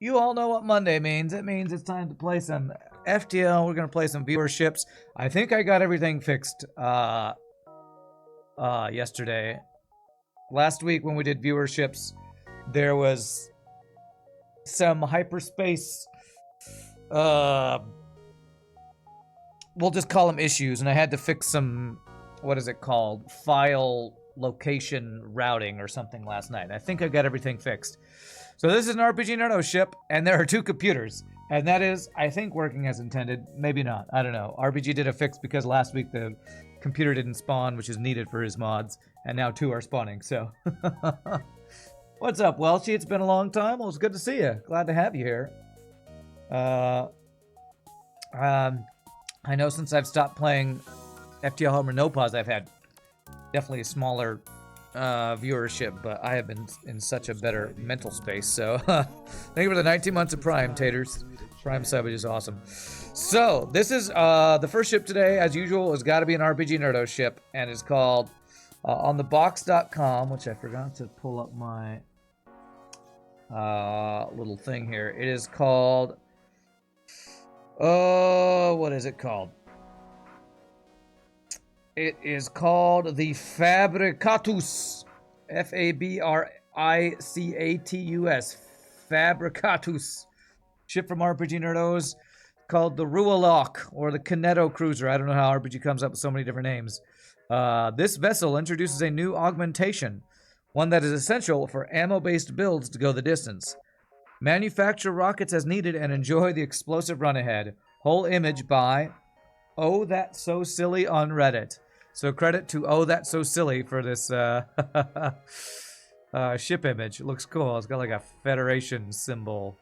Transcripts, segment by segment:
You all know what Monday means. It means it's time to play some FTL. We're going to play some viewerships. I think I got everything fixed yesterday. Last week when we did viewerships, there was some hyperspace, we'll just call them issues, and I had to fix some, what is it called? File location routing or something last night. I think I got everything fixed. So this is an RPGNerdos ship, and there are two computers. And that is, I think, working as intended. Maybe not. I don't know. RPG did a fix because last week the computer didn't spawn, which is needed for his mods. And now two are spawning, so. What's up, Welchie? It's been a long time. Well, it's good to see you. Glad to have you here. I know since I've stopped playing FTL Hard no pause, I've had definitely a smaller viewership, but I have been in such a better mental space. So thank you for the 19 months of Prime, Taters. Prime sub is awesome. So this is the first ship today, as usual, has got to be an RPGNerdos ship, and it's called on thebox.com, which I forgot to pull up my little thing here. It is called what is it called? It is called the Fabricatus. Fabricatus. Fabricatus. Ship from RPGNerdos called the Ruwelok or the Kineto Cruiser. I don't know how RPG comes up with so many different names. This vessel introduces a new augmentation, one that is essential for ammo-based builds to go the distance. Manufacture rockets as needed and enjoy the explosive run ahead. Whole image by Ohthatssosilly on Reddit. So credit to Ohthatssosilly for this ship image. It looks cool. It's got like a Federation symbol,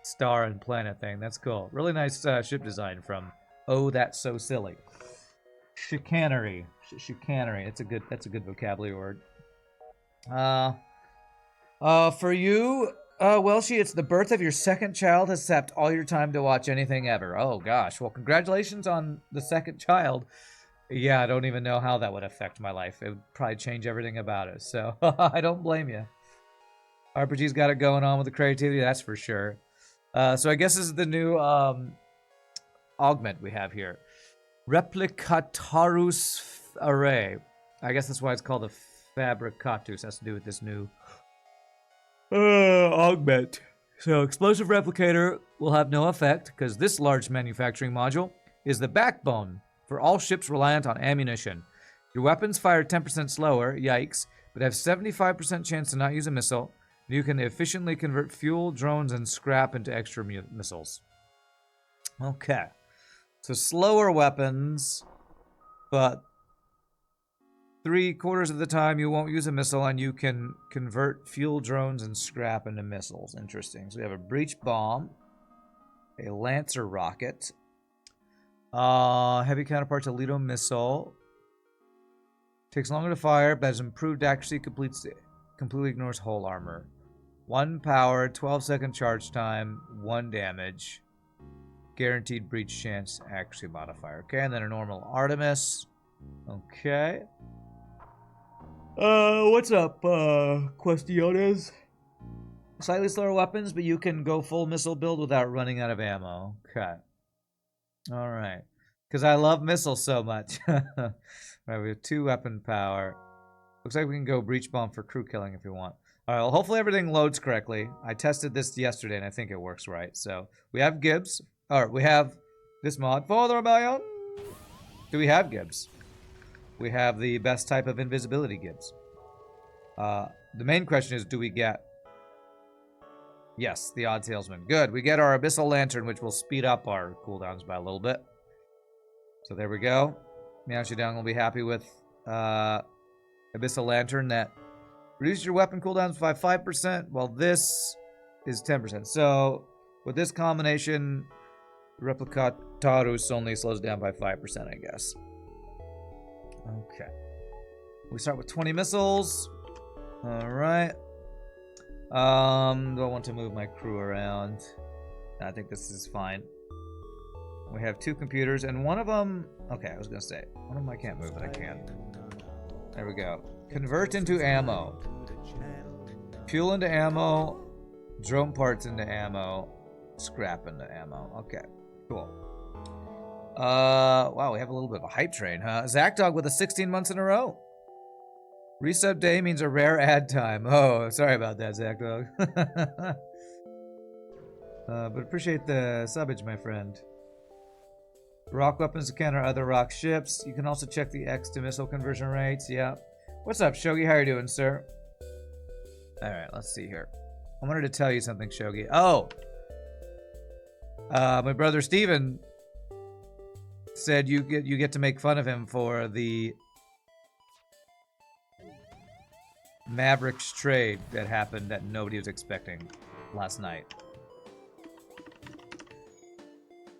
star and planet thing. That's cool. Really nice ship design from Ohthatssosilly. Chicanery. Chicanery. That's a good vocabulary word. For you, Welshie, it's the birth of your second child has sapped all your time to watch anything ever. Oh gosh. Well, congratulations on the second child. Yeah, I don't even know how that would affect my life. It would probably change everything about it. So I don't blame you. RPG's got it going on with the creativity, that's for sure. So I guess this is the new augment we have here. Fabricatus array. I guess that's why it's called the Fabricatus. Has to do with this new augment. So explosive replicator will have no effect because this large manufacturing module is the backbone for all ships reliant on ammunition. Your weapons fire 10% slower, yikes, but have 75% chance to not use a missile. You can efficiently convert fuel, drones, and scrap into extra missiles. Okay. So slower weapons, but 3/4 of the time you won't use a missile, and you can convert fuel, drones, and scrap into missiles. Interesting. So we have a breach bomb, a Lancer rocket, heavy counterpart to Lido missile. Takes longer to fire, but has improved accuracy. Completely ignores hull armor. 1 power, 12-second charge time, 1 damage. Guaranteed breach chance, accuracy modifier. Okay, and then a normal Artemis. Okay. What's up, Questiones? Slightly slower weapons, but you can go full missile build without running out of ammo. Okay. Alright. Because I love missiles so much. Alright, we have 2 weapon power. Looks like we can go breach bomb for crew killing if you want. Alright, well, hopefully everything loads correctly. I tested this yesterday and I think it works right. So, we have Gibbs. Alright, we have this mod for the rebellion. Do we have Gibbs? We have the best type of invisibility Gibbs. The main question is, do we get... Yes, the odd salesman. Good. We get our Abyssal Lantern, which will speed up our cooldowns by a little bit. So there we go. Meowshidong will be happy with Abyssal Lantern that reduces your weapon cooldowns by 5%, while this is 10%. So with this combination, Replicatarus only slows down by 5%, I guess. Okay. We start with 20 missiles. Alright. Do I want to move my crew around? I think this is fine. We have 2 computers, and one of them... Okay, I was going to say, one of them I can't move, but I can. There we go. Convert into ammo. Fuel into ammo. Drone parts into ammo. Scrap into ammo. Okay, cool. Wow, we have a little bit of a hype train, huh? Zackdog with a 16 months in a row. Resub day means a rare ad time. Oh, sorry about that, Zackdog. But appreciate the subbage, my friend. Rock weapons to counter other rock ships. You can also check the X to missile conversion rates. Yeah. What's up, Shogi? How are you doing, sir? Alright, let's see here. I wanted to tell you something, Shogi. Oh! My brother Steven said you get to make fun of him for the Mavericks trade that happened that nobody was expecting last night.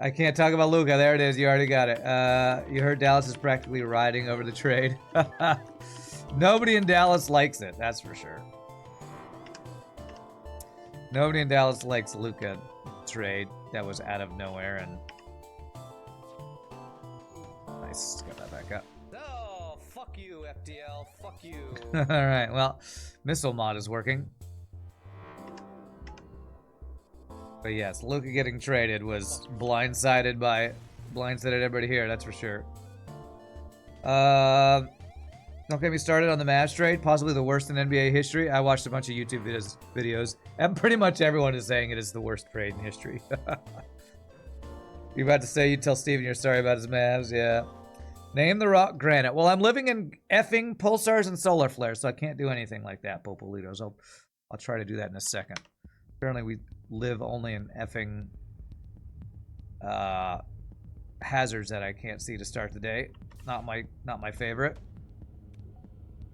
I can't talk about Luca. There it is. You already got it. You heard Dallas is practically riding over the trade. Nobody in Dallas likes it. That's for sure. Nobody in Dallas likes Luca trade that was out of nowhere and nice. Got that back up. Oh, fuck you, FTL. Fuck you. All right. Well, missile mod is working. But yes, Luca getting traded was blindsided everybody here, that's for sure. Don't get me started on the Mavs trade, possibly the worst in NBA history. I watched a bunch of YouTube videos, and pretty much everyone is saying it is the worst trade in history. You about to say you tell Steven you're sorry about his Mavs, yeah. Name the rock granite. Well, I'm living in effing pulsars and solar flares, so I can't do anything like that, Popolitos. I'll try to do that in a second. Apparently we live only in effing hazards that I can't see to start the day. Not my favorite.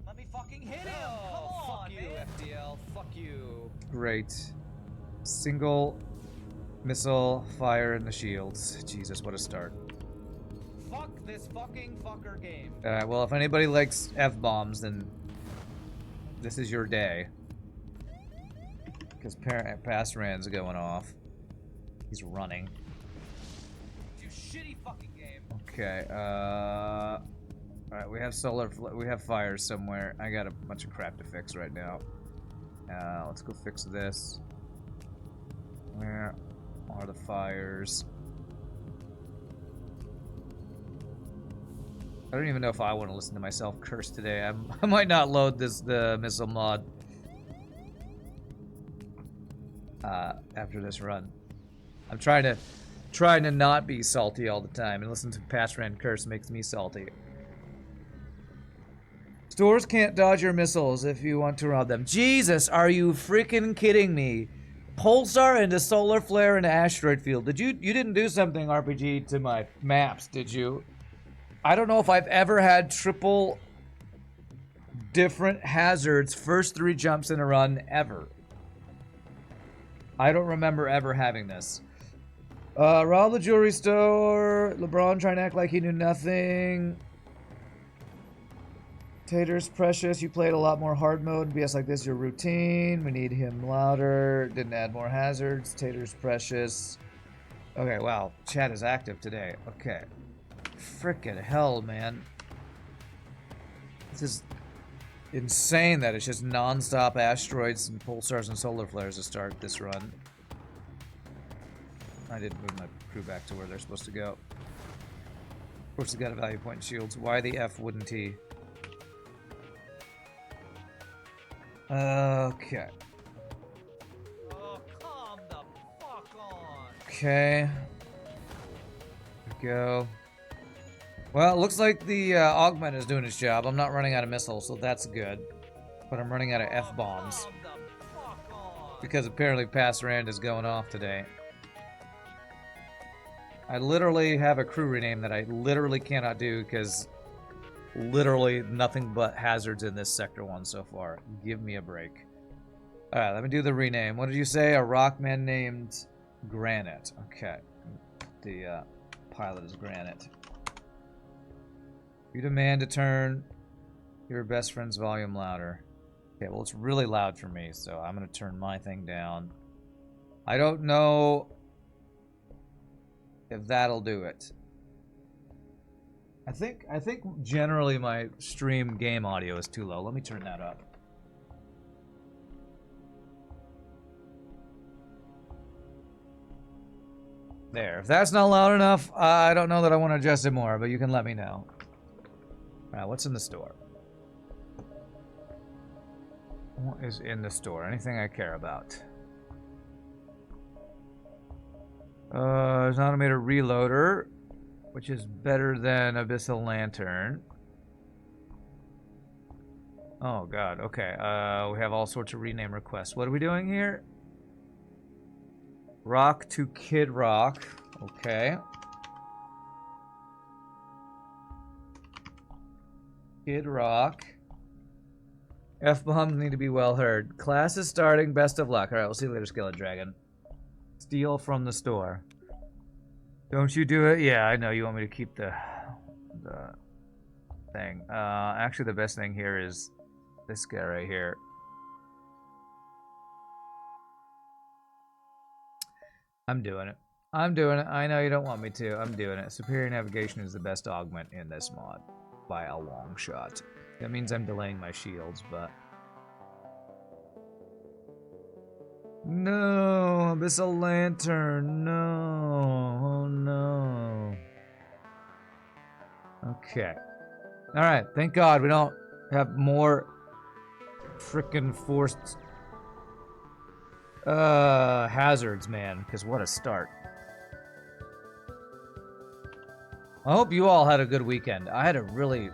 Let me fucking hit him! Oh, come on, fuck you, man. FTL. Fuck you. Great. Single missile fire in the shields. Jesus, what a start. Fuck this fucking fucker game. Alright, well, if anybody likes F-bombs, then this is your day. Because Pass Rand's going off. He's running. You shitty fucking game. Okay, alright, we have fires somewhere. I got a bunch of crap to fix right now. Let's go fix this. Where are the fires? I don't even know if I want to listen to myself curse today. I might not load the missile mod after this run. I'm trying to not be salty all the time, and listen to Patchran curse makes me salty. Stores can't dodge your missiles if you want to rob them. Jesus, are you freaking kidding me? Pulsar into solar flare into asteroid field. You didn't do something RPG to my maps, did you? I don't know if I've ever had triple different hazards first 3 jumps in a run ever. I don't remember ever having this. Rob the jewelry store. LeBron trying to act like he knew nothing. Tater's precious. You played a lot more hard mode. BS like this, your routine. We need him louder. Didn't add more hazards. Tater's precious. Okay, wow. Chat is active today. Okay. Frickin' hell, man. This is insane that it's just non-stop asteroids and pulsars and solar flares to start this run. I didn't move my crew back to where they're supposed to go. Of course, they got a value point in shields. Why the F wouldn't he? Okay. Oh, calm the fuck on. Okay. There we go. Well, it looks like the augment is doing its job. I'm not running out of missiles, so that's good. But I'm running out of F-bombs. Because apparently Pass Rand is going off today. I literally have a crew rename that I literally cannot do because literally nothing but hazards in this Sector 1 so far. Give me a break. Alright, let me do the rename. What did you say? A rockman named Granite. Okay. The pilot is Granite. You demand to turn your best friend's volume louder. Okay, well, it's really loud for me, so I'm going to turn my thing down. I don't know if that'll do it. I think generally my stream game audio is too low. Let me turn that up. There. If that's not loud enough, I don't know that I want to adjust it more, but you can let me know. Alright, what's in the store? What is in the store? Anything I care about? There's an automated reloader, which is better than Abyssal Lantern. Oh god, okay. We have all sorts of rename requests. What are we doing here? Rock to Kid Rock. Okay. Kid Rock. F-bombs need to be well heard. Class is starting. Best of luck. Alright, we'll see you later, Skeleton Dragon. Steal from the store. Don't you do it? Yeah, I know. You want me to keep the thing. Actually, the best thing here is this guy right here. I'm doing it. I'm doing it. I know you don't want me to. I'm doing it. Superior navigation is the best augment in this mod. By a long shot. That means I'm delaying my shields, but... No! Abyssal Lantern! No! Oh no! Okay. Alright, thank God we don't have more frickin' forced hazards, man, because what a start. I hope you all had a good weekend. I had a really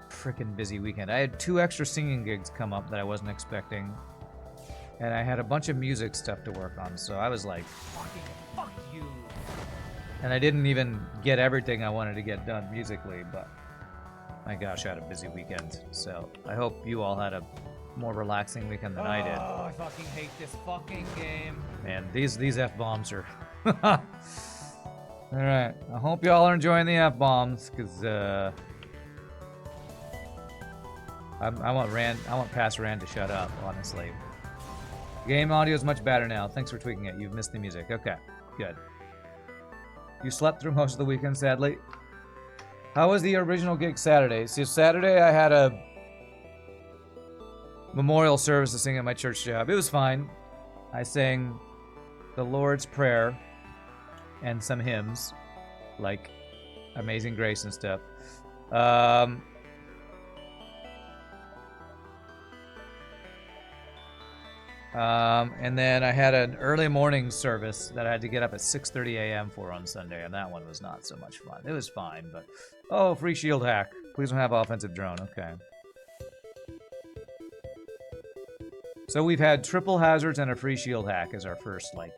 frickin' busy weekend. I had 2 extra singing gigs come up that I wasn't expecting. And I had a bunch of music stuff to work on, so I was like, fuck you. And I didn't even get everything I wanted to get done musically, but my gosh, I had a busy weekend. So I hope you all had a more relaxing weekend than I did. Oh, I fucking hate this fucking game. Man, these F-bombs are... Alright, I hope y'all are enjoying the F-bombs, because, I want Past Rand to shut up, honestly. Game audio is much better now. Thanks for tweaking it. You've missed the music. Okay, good. You slept through most of the weekend, sadly. How was the original gig Saturday? See, Saturday I had a memorial service to sing at my church job. It was fine. I sang the Lord's Prayer and some hymns, like Amazing Grace and stuff. And then I had an early morning service that I had to get up at 6:30 a.m. for on Sunday, and that one was not so much fun. It was fine, but... Oh, free shield hack. Please don't have offensive drone. Okay. So we've had triple hazards and a free shield hack as our first, like...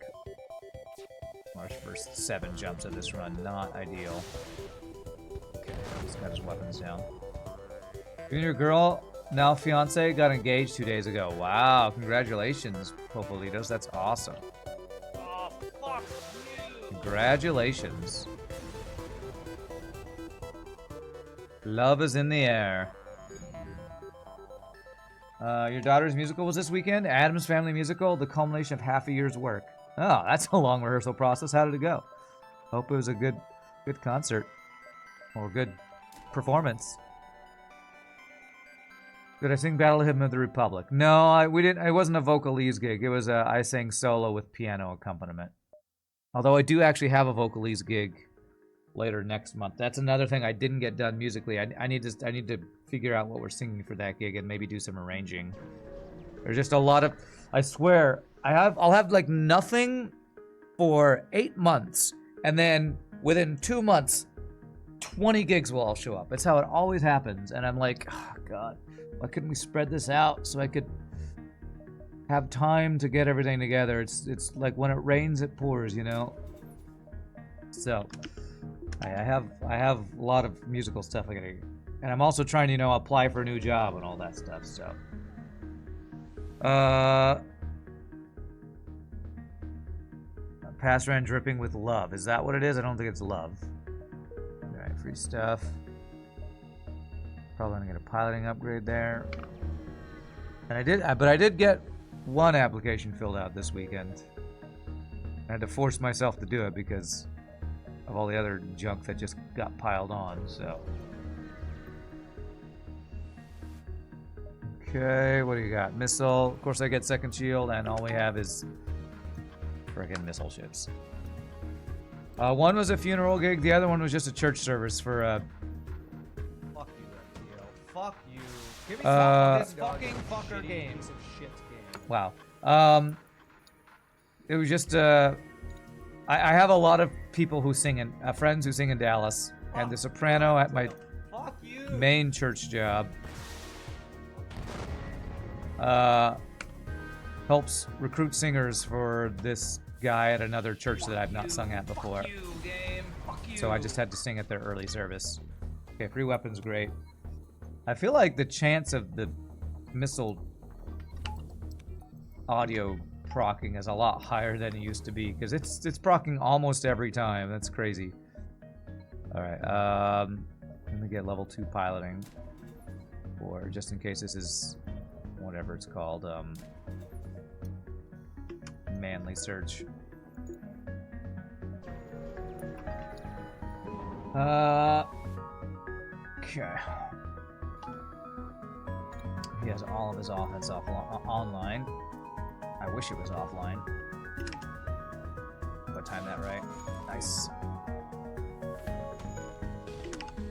Our first 7 jumps of this run. Not ideal. Okay, he's got his weapons down. Junior girl... Now fiance got engaged 2 days ago. Wow, congratulations, Popolitos. That's awesome. Oh, fuck you. Congratulations. Love is in the air. Your daughter's musical was this weekend? Adam's Family Musical, the culmination of half a year's work. Oh, that's a long rehearsal process. How did it go? Hope it was a good concert. Or good performance. Did I sing Battle Hymn of the Republic? No, we didn't. It wasn't a vocalese gig. It was I sang solo with piano accompaniment. Although I do actually have a vocalese gig later next month. That's another thing I didn't get done musically. I need to figure out what we're singing for that gig and maybe do some arranging. There's just a lot of... I swear, I'll have like nothing for 8 months, and then within 2 months, 20 gigs will all show up. It's how it always happens, and I'm like, oh, God. Why couldn't we spread this out so I could have time to get everything together? It's like when it rains, it pours, you know? So, I have a lot of musical stuff I gotta... And I'm also trying to, you know, apply for a new job and all that stuff, so... Pass around dripping with love. Is that what it is? I don't think it's love. Alright, free stuff. Probably gonna get a piloting upgrade there. And I did get 1 application filled out this weekend. I had to force myself to do it because of all the other junk that just got piled on, so. Okay, what do you got? Missile. Of course I get second shield, and all we have is friggin' missile ships. One was a funeral gig. The other one was just a church service for Fuck you, FTL. Fuck you. Give me this fucking fucker game. Piece of shit game. Wow. It was just I have a lot of people who sing in friends who sing in Dallas, and the soprano at my main church job helps recruit singers for this guy at another church that I've not sung at before. Fuck you, game. Fuck you. So I just had to sing at their early service. Okay, free weapons, great. I feel like the chance of the missile audio procking is a lot higher than it used to be, because it's procking almost every time. That's crazy. Alright, let me get level 2 piloting, or just in case this is whatever it's called, manly search. Okay. He has all of his offense online. I wish it was offline. But time that right. Nice.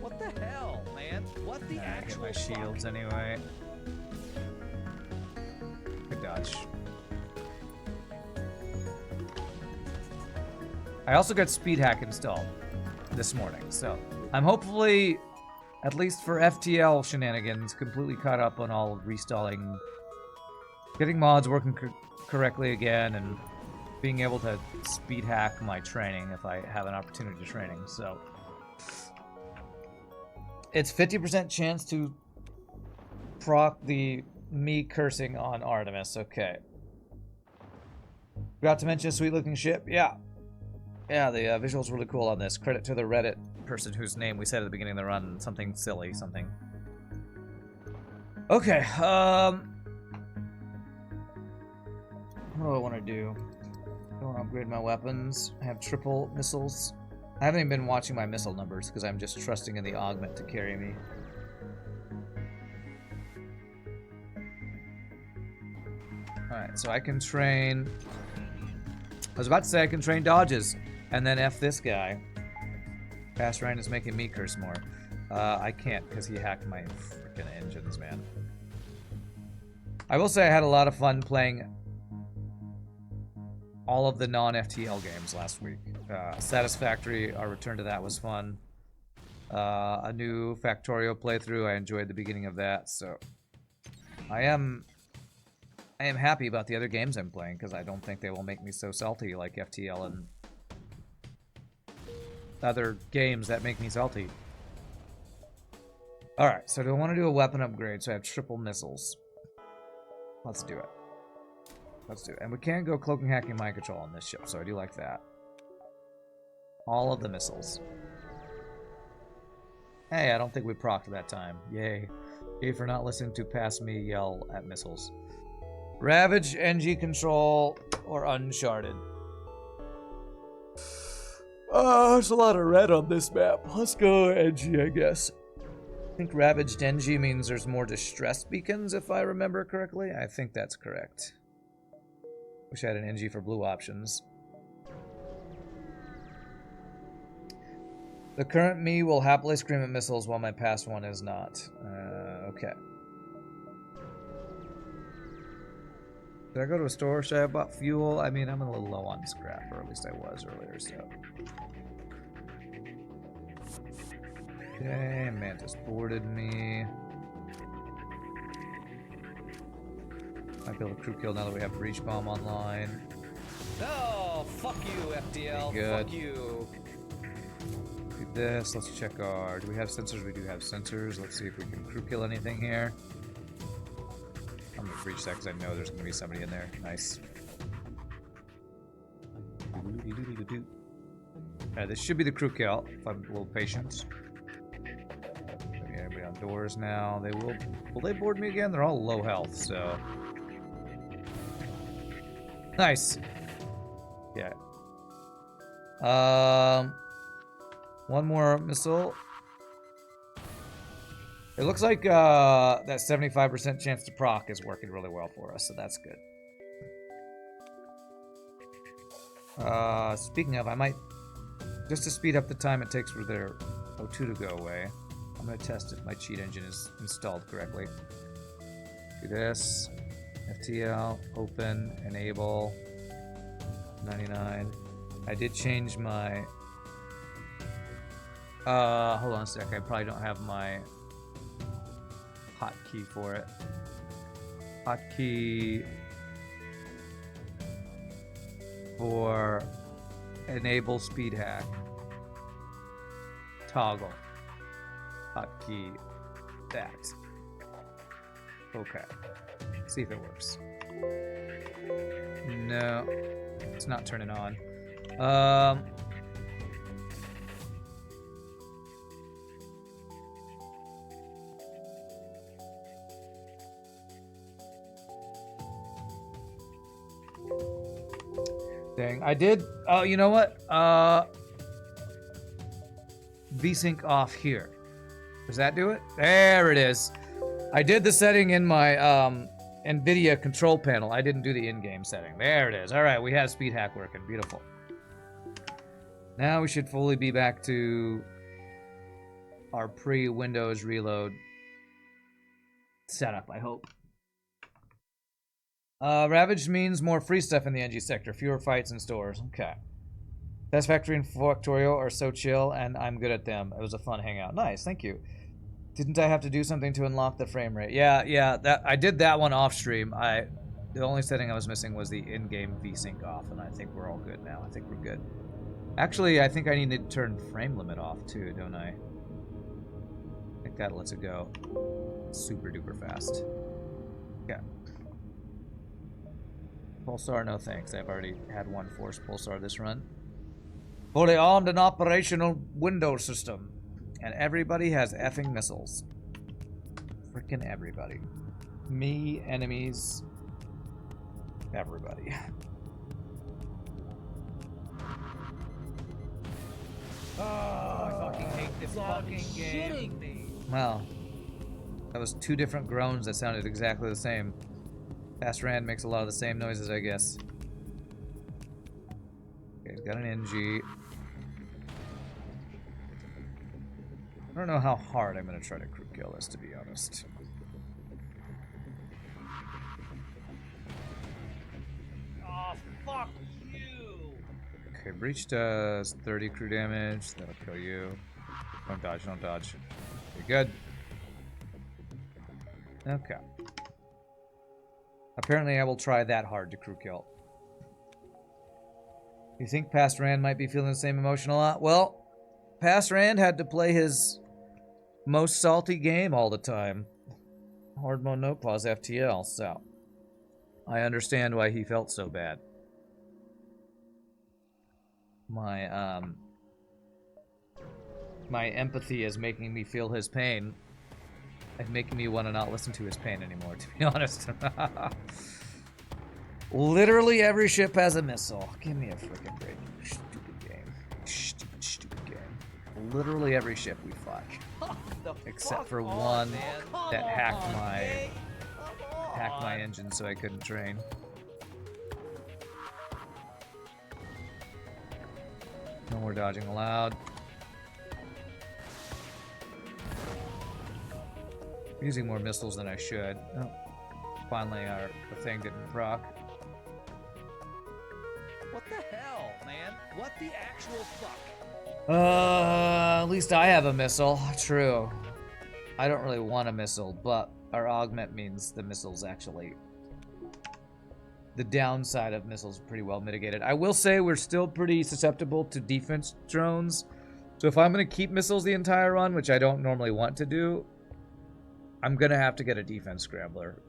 What the hell, man? What the actual get my shields anyway. Good dodge. I also got speed hack installed this morning, so I'm hopefully, at least for FTL shenanigans, completely caught up on all restalling, getting mods working correctly again, and being able to speed hack my training if I have an opportunity to training. So it's 50% chance to proc the me cursing on Artemis. Okay. Forgot to mention a sweet looking ship. Yeah, the visuals really cool on this. Credit to the Reddit person whose name we said at the beginning of the run. Something silly, something. Okay, what do I want to do? I want to upgrade my weapons. I have triple missiles. I haven't even been watching my missile numbers because I'm just trusting in the augment to carry me. Alright, so I can train... I was about to say I can train dodges, and then F this guy. Fast Ryan is making me curse more. I can't, because he hacked my freaking engines, man. I will say I had a lot of fun playing all of the non-FTL games last week. Satisfactory, our return to that was fun. A new Factorio playthrough, I enjoyed the beginning of that, so... I am happy about the other games I'm playing, because I don't think they will make me so salty like FTL and other games that make me salty. Alright, so do I want to do a weapon upgrade so I have triple missiles? Let's do it. Let's do it. And we can go cloaking, hacking, mind control on this ship, so I do like that. All of the missiles. Hey, I don't think we procced that time. Yay. Yay for not listening to past me yell at missiles. Ravage, NG control, or Uncharted. There's a lot of red on this map. Let's go NG, I guess. I think Ravaged NG means there's more distress beacons, if I remember correctly. I think that's correct. Wish I had an NG for blue options. The current me will happily scream at missiles while my past one is not. Okay. Did I go to a store? Should I have bought fuel? I mean, I'm a little low on scrap, or at least I was earlier, so. Okay, Mantis boarded me. Might be able to crew kill now that we have breach bomb online. No, fuck you, FTL. Good. Fuck you. Do this. Let's check our. Do we have sensors? We do have sensors. Let's see if we can crew kill anything here. I'm gonna breach that because I know there's gonna be somebody in there. Nice. This should be the crew kill if I'm a little patient. Everybody on doors now. They will. Will they board me again? They're all low health, so. Nice. Yeah. One more missile. It looks like that 75% chance to proc is working really well for us, so that's good. Speaking of, I might Just to speed up the time it takes for their O2 to go away. I'm going to test if my cheat engine is installed correctly. Do this. FTL, open, enable, 99. I did change my... hold on a sec. I probably don't have my hotkey for it. Hotkey for enable speed hack. Toggle. Hotkey that. Okay. See if it works. No, it's not turning on. Dang, I did. Oh, you know what? VSync off here. Does that do it? There it is. I did the setting in my NVIDIA control panel. I didn't do the in-game setting. There it is. All right, we have speed hack working. Beautiful. Now we should fully be back to our pre-Windows reload setup, I hope. Ravaged means more free stuff in the NG sector. Fewer fights in stores. Okay. Satisfactory and Factorio are so chill, and I'm good at them. It was a fun hangout. Nice, thank you. Didn't I have to do something to unlock the frame rate? Yeah, that I did that one off stream. The only setting I was missing was the in-game VSync off, and I think we're all good now. I think we're good. Actually, I think I need to turn frame limit off too, don't I? I think that lets it go super duper fast. Yeah. Pulsar, no thanks. I've already had one Force Pulsar this run. Fully armed and operational Windows system. And everybody has effing missiles. Freaking everybody. Me, enemies, everybody. Oh, I fucking hate this fucking game. Me. Well, that was two different groans that sounded exactly the same. Fast Rand makes a lot of the same noises, I guess. Okay, he's got an NG. I don't know how hard I'm going to try to crew kill this, to be honest. Oh, fuck you! Okay, Breach does 30 crew damage. That'll kill you. Don't dodge, don't dodge. Okay, good. Okay. Apparently I will try that hard to crew kill. You think Past Rand might be feeling the same emotion a lot? Well, Past Rand had to play his most salty game all the time. Hard mode no pause FTL, so I understand why he felt so bad. My empathy is making me feel his pain. And making me want to not listen to his pain anymore, to be honest. Literally every ship has a missile. Give me a freaking break, you stupid game. Stupid game. Literally every ship we fought. Except for one that hacked my engine so I couldn't train. No more dodging allowed. I'm using more missiles than I should. Oh, finally the thing didn't proc. What the hell, man? What the actual fuck? At least I have a missile. True. I don't really want a missile, but our augment means the missile's actually... The downside of missiles is pretty well mitigated. I will say we're still pretty susceptible to defense drones. So if I'm going to keep missiles the entire run, which I don't normally want to do, I'm going to have to get a defense scrambler.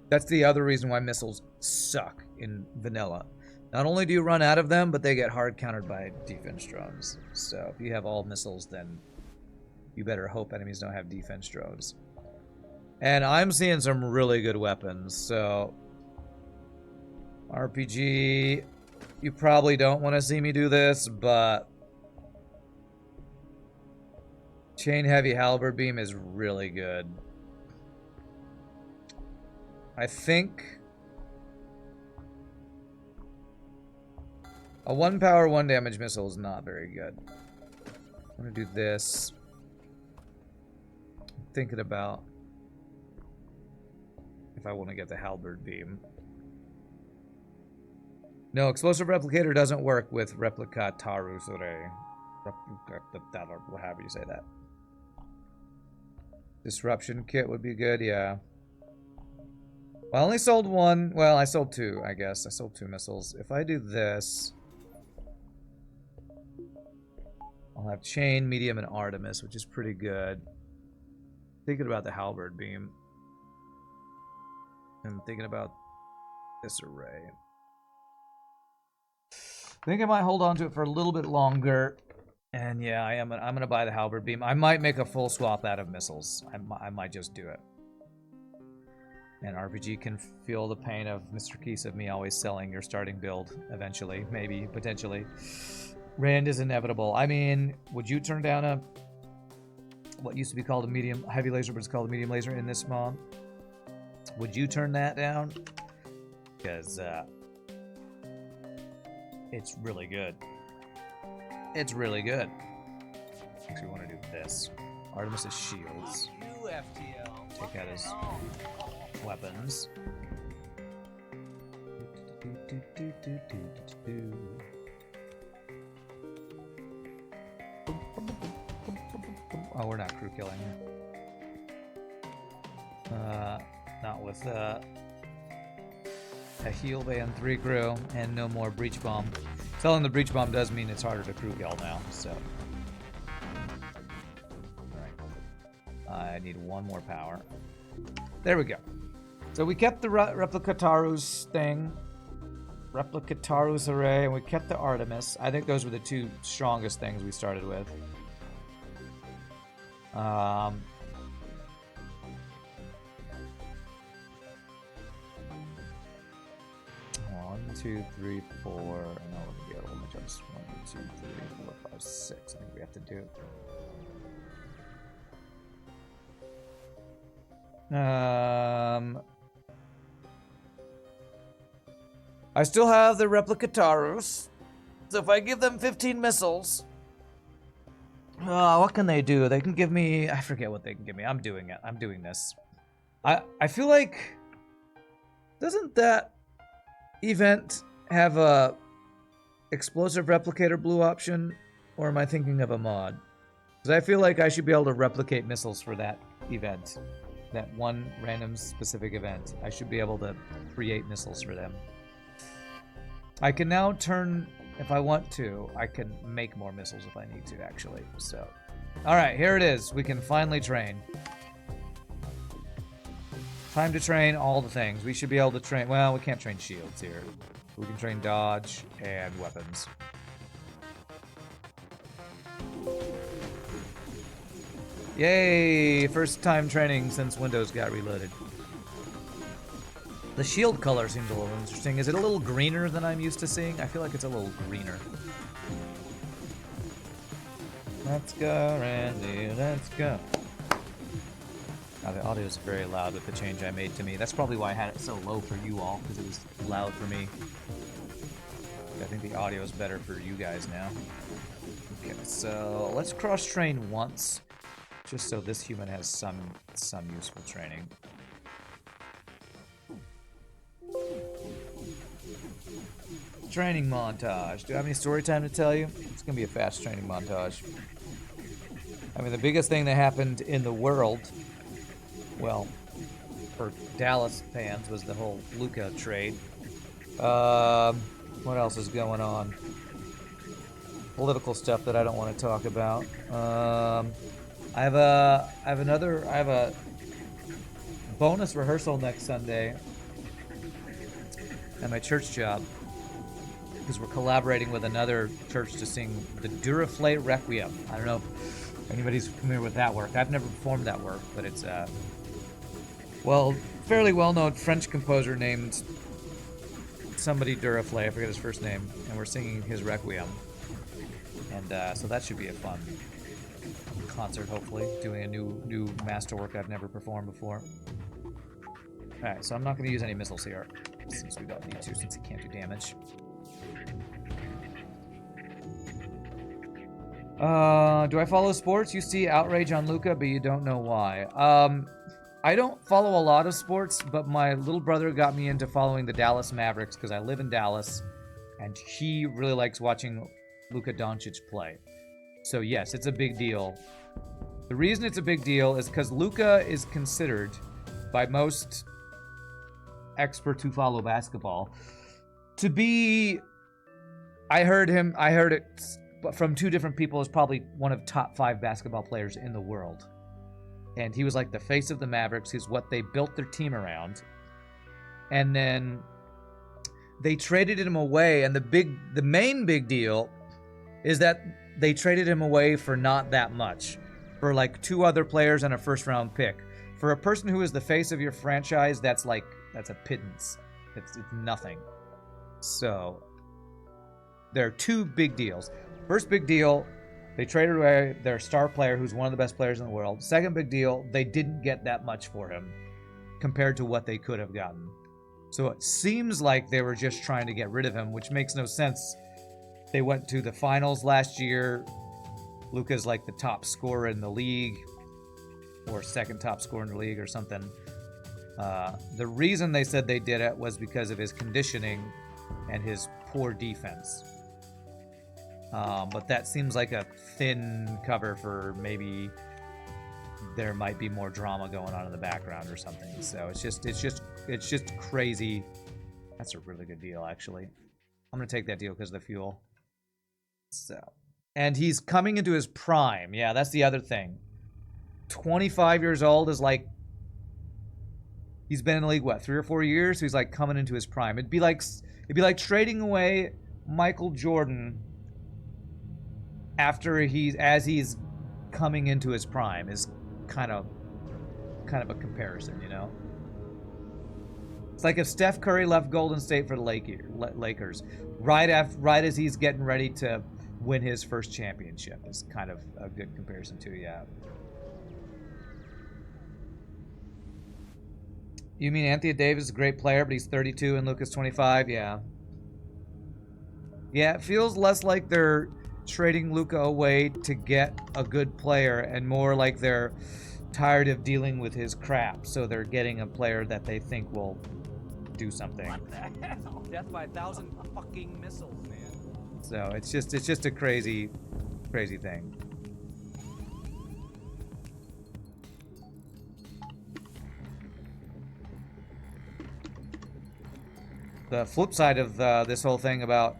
That's the other reason why missiles suck in vanilla. Not only do you run out of them, but they get hard countered by defense drones. So if you have all missiles, then you better hope enemies don't have defense drones. And I'm seeing some really good weapons, so... RPG, you probably don't want to see me do this, but... Chain Heavy Halberd Beam is really good. I think... A 1 power, 1 damage missile is not very good. I'm gonna do this. I'm thinking about if I want to get the halberd beam. No, explosive replicator doesn't work with Fabricatus or however you say that. Disruption kit would be good, yeah. Well, I only sold 1. Well, I sold 2, I guess. I sold 2 missiles. If I do this, I'll have chain, medium, and Artemis, which is pretty good. Thinking about the halberd beam. I'm thinking about this array. I think I might hold on to it for a little bit longer. And yeah, I'm gonna buy the halberd beam. I might make a full swap out of missiles. I might just do it. And RPG can feel the pain of Mr. Keese of me always selling your starting build eventually, maybe, potentially. Rand is inevitable. I mean, would you turn down a what used to be called a medium heavy laser, but it's called a medium laser in this mod? Would you turn that down? Because it's really good. It's really good. Actually, we want to do this. Artemis's shields. You, FTL. Take out his weapons. Oh, we're not crew killing. Not with a heal band 3 crew and no more breach bomb. Selling the breach bomb does mean it's harder to crew kill now, so. Alright. I need 1 more power. There we go. So we kept the Replicatarus thing. Replicatarus array, and we kept the Artemis. I think those were the 2 strongest things we started with. 1, 2, 3, 4. No, let me get a little just 1, 2, 3, 4, 5, 6. I think we have to do. I still have the Replicatarus. So if I give them 15 missiles, what can they do? They can give me, I forget what they can give me. I'm doing it. I'm doing this. I feel like, doesn't that event have a explosive replicator blue option, or am I thinking of a mod? Because I feel like I should be able to replicate missiles for that event. That one random specific event. I should be able to create missiles for them. I can now turn, if I want to, I can make more missiles if I need to, actually. So, alright, here it is. We can finally train. Time to train all the things. We should be able to train, well, we can't train shields here. We can train dodge and weapons. Yay! First time training since Windows got reloaded. The shield color seems a little interesting. Is it a little greener than I'm used to seeing? I feel like it's a little greener. Let's go, Randy, let's go. Now, the audio is very loud with the change I made to me. That's probably why I had it so low for you all, because it was loud for me. I think the audio is better for you guys now. Okay, so let's cross-train once, just so this human has some useful training. Training montage. Do I have any story time to tell you? It's gonna be a fast training montage. I mean, the biggest thing that happened in the world, well, for Dallas fans, was the whole Luka trade. What else is going on? Political stuff that I don't want to talk about. I have a bonus rehearsal next Sunday at my church job, because we're collaborating with another church to sing the Duraflate Requiem. I don't know if anybody's familiar with that work. I've never performed that work, but it's well, fairly well-known French composer named somebody Duraflate, I forget his first name, and we're singing his Requiem. And so that should be a fun concert, hopefully, doing a new masterwork I've never performed before. Alright, so I'm not going to use any missiles here, since we don't need to, since it can't do damage. Do I follow sports? You see outrage on Luka, but you don't know why. I don't follow a lot of sports, but my little brother got me into following the Dallas Mavericks because I live in Dallas, and he really likes watching Luka Doncic play. So yes, it's a big deal. The reason it's a big deal is because Luka is considered, by most experts who follow basketball, to be... I heard it from two different people, is probably one of top 5 basketball players in the world. And he was like the face of the Mavericks. He's what they built their team around. And then they traded him away, and the main big deal is that they traded him away for not that much. For like 2 other players and a first-round pick. For a person who is the face of your franchise, that's a pittance. It's nothing. So there are 2 big deals. First big deal, they traded away their star player, who's one of the best players in the world. Second big deal, they didn't get that much for him compared to what they could have gotten. So it seems like they were just trying to get rid of him, which makes no sense. They went to the finals last year. Luka's like the top scorer in the league, or second top scorer in the league or something. The reason they said they did it was because of his conditioning and his poor defense. But that seems like a thin cover for maybe there might be more drama going on in the background or something. So it's just crazy. That's a really good deal, actually. I'm gonna take that deal because of the fuel. So, and he's coming into his prime. Yeah, that's the other thing. 25 years old is like, he's been in the league what, 3 or 4 years? So he's like coming into his prime. It'd be like trading away Michael Jordan as he's coming into his prime is kind of a comparison, you know? It's like if Steph Curry left Golden State for the Lakers right as he's getting ready to win his first championship is kind of a good comparison too, yeah. You mean Anthony Davis is a great player, but he's 32 and Luka's 25? Yeah. Yeah, it feels less like they're trading Luka away to get a good player and more like they're tired of dealing with his crap, so they're getting a player that they think will do something. What the hell? Death by 1,000 fucking missiles, man. So it's just a crazy thing. The flip side of this whole thing about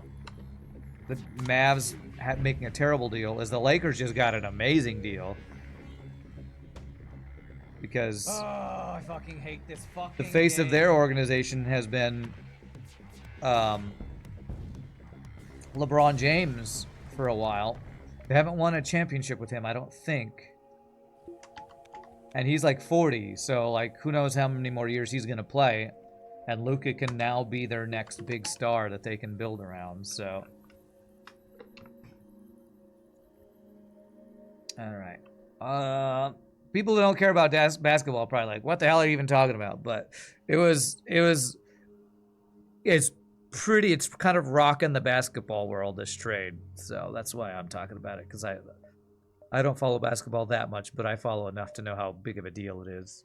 the Mavs making a terrible deal is the Lakers just got an amazing deal. Because I fucking hate this fucking the face game. of their organization has been LeBron James for a while. They haven't won a championship with him, I don't think. And he's like 40, so like who knows how many more years he's gonna play. And Luka can now be their next big star that they can build around, so. Alright. People who don't care about basketball are probably like, what the hell are you even talking about? But it's kind of rocking the basketball world, this trade. So that's why I'm talking about it, because I don't follow basketball that much, but I follow enough to know how big of a deal it is.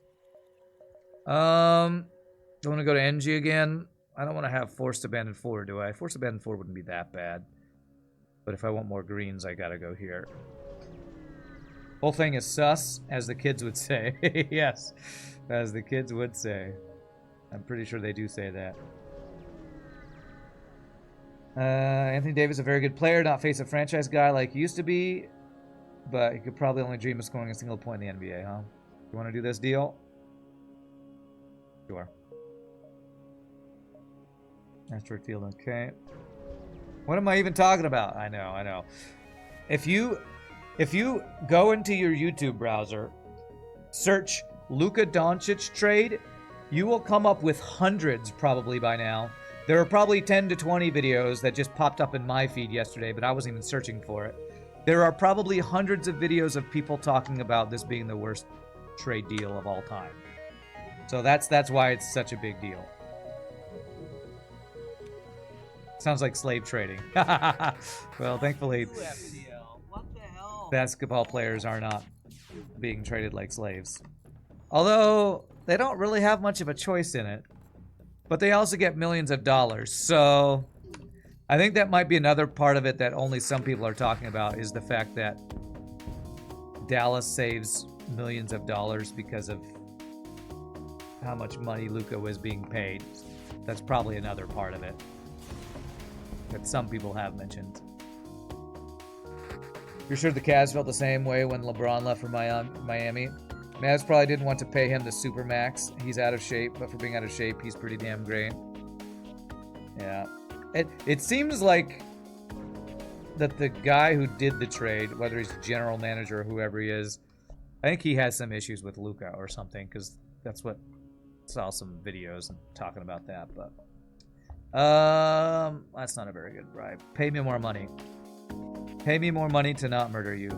Do I want to go to NG again? I don't want to have Forced Abandon 4, do I? Forced Abandon 4 wouldn't be that bad. But if I want more greens, I gotta go here. Whole thing is sus, as the kids would say. Yes, as the kids would say. I'm pretty sure they do say that. Anthony Davis, a very good player, not face a franchise guy like he used to be, but he could probably only dream of scoring a single point in the NBA, huh? You want to do this deal? Sure. Asteroid field, okay. What am I even talking about? I know. If you go into your YouTube browser, search Luka Doncic trade, you will come up with hundreds probably by now. There are probably 10 to 20 videos that just popped up in my feed yesterday, but I wasn't even searching for it. There are probably hundreds of videos of people talking about this being the worst trade deal of all time. So that's why it's such a big deal. Sounds like slave trading. Well, thankfully. FTL. What the hell? basketball players are not being traded like slaves. Although, they don't really have much of a choice in it. But they also get millions of dollars, so I think that might be another part of it that only some people are talking about, is the fact that Dallas saves millions of dollars because of how much money Luka was being paid. That's probably another part of it that some people have mentioned. You're sure the Cavs felt the same way when LeBron left for Miami? Mavs probably didn't want to pay him the supermax. He's out of shape, but for being out of shape, he's pretty damn great. Yeah. It seems like that the guy who did the trade, whether he's general manager or whoever he is, I think he has some issues with Luka or something, because that's what I saw some videos talking about that. But that's not a very good bribe. Pay me more money. Pay me more money to not murder you.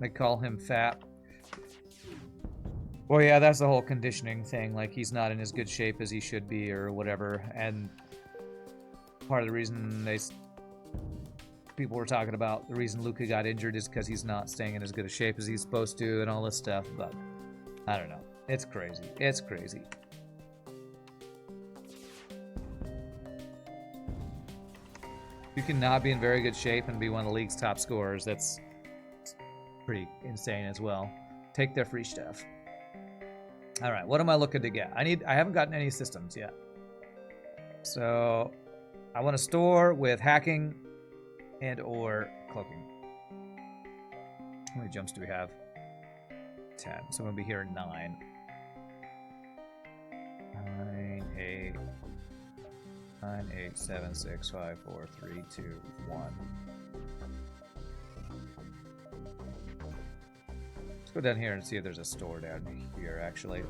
They call him fat. Well, yeah, that's the whole conditioning thing. Like, he's not in as good shape as he should be or whatever. And part of the reason people were talking about the reason Luka got injured is because he's not staying in as good a shape as he's supposed to and all this stuff. But I don't know. It's crazy. It's crazy. You cannot be in very good shape and be one of the league's top scorers. That's pretty insane as well. Take their free stuff. All right, what am I looking to get? I haven't gotten any systems yet. So I want a store with hacking and or cloaking. How many jumps do we have? 10. So I'm gonna be here at 9. 9, 8, 7, 6, 5, 4, 3, 2, 1. Let's go down here and see if there's a store down here, actually.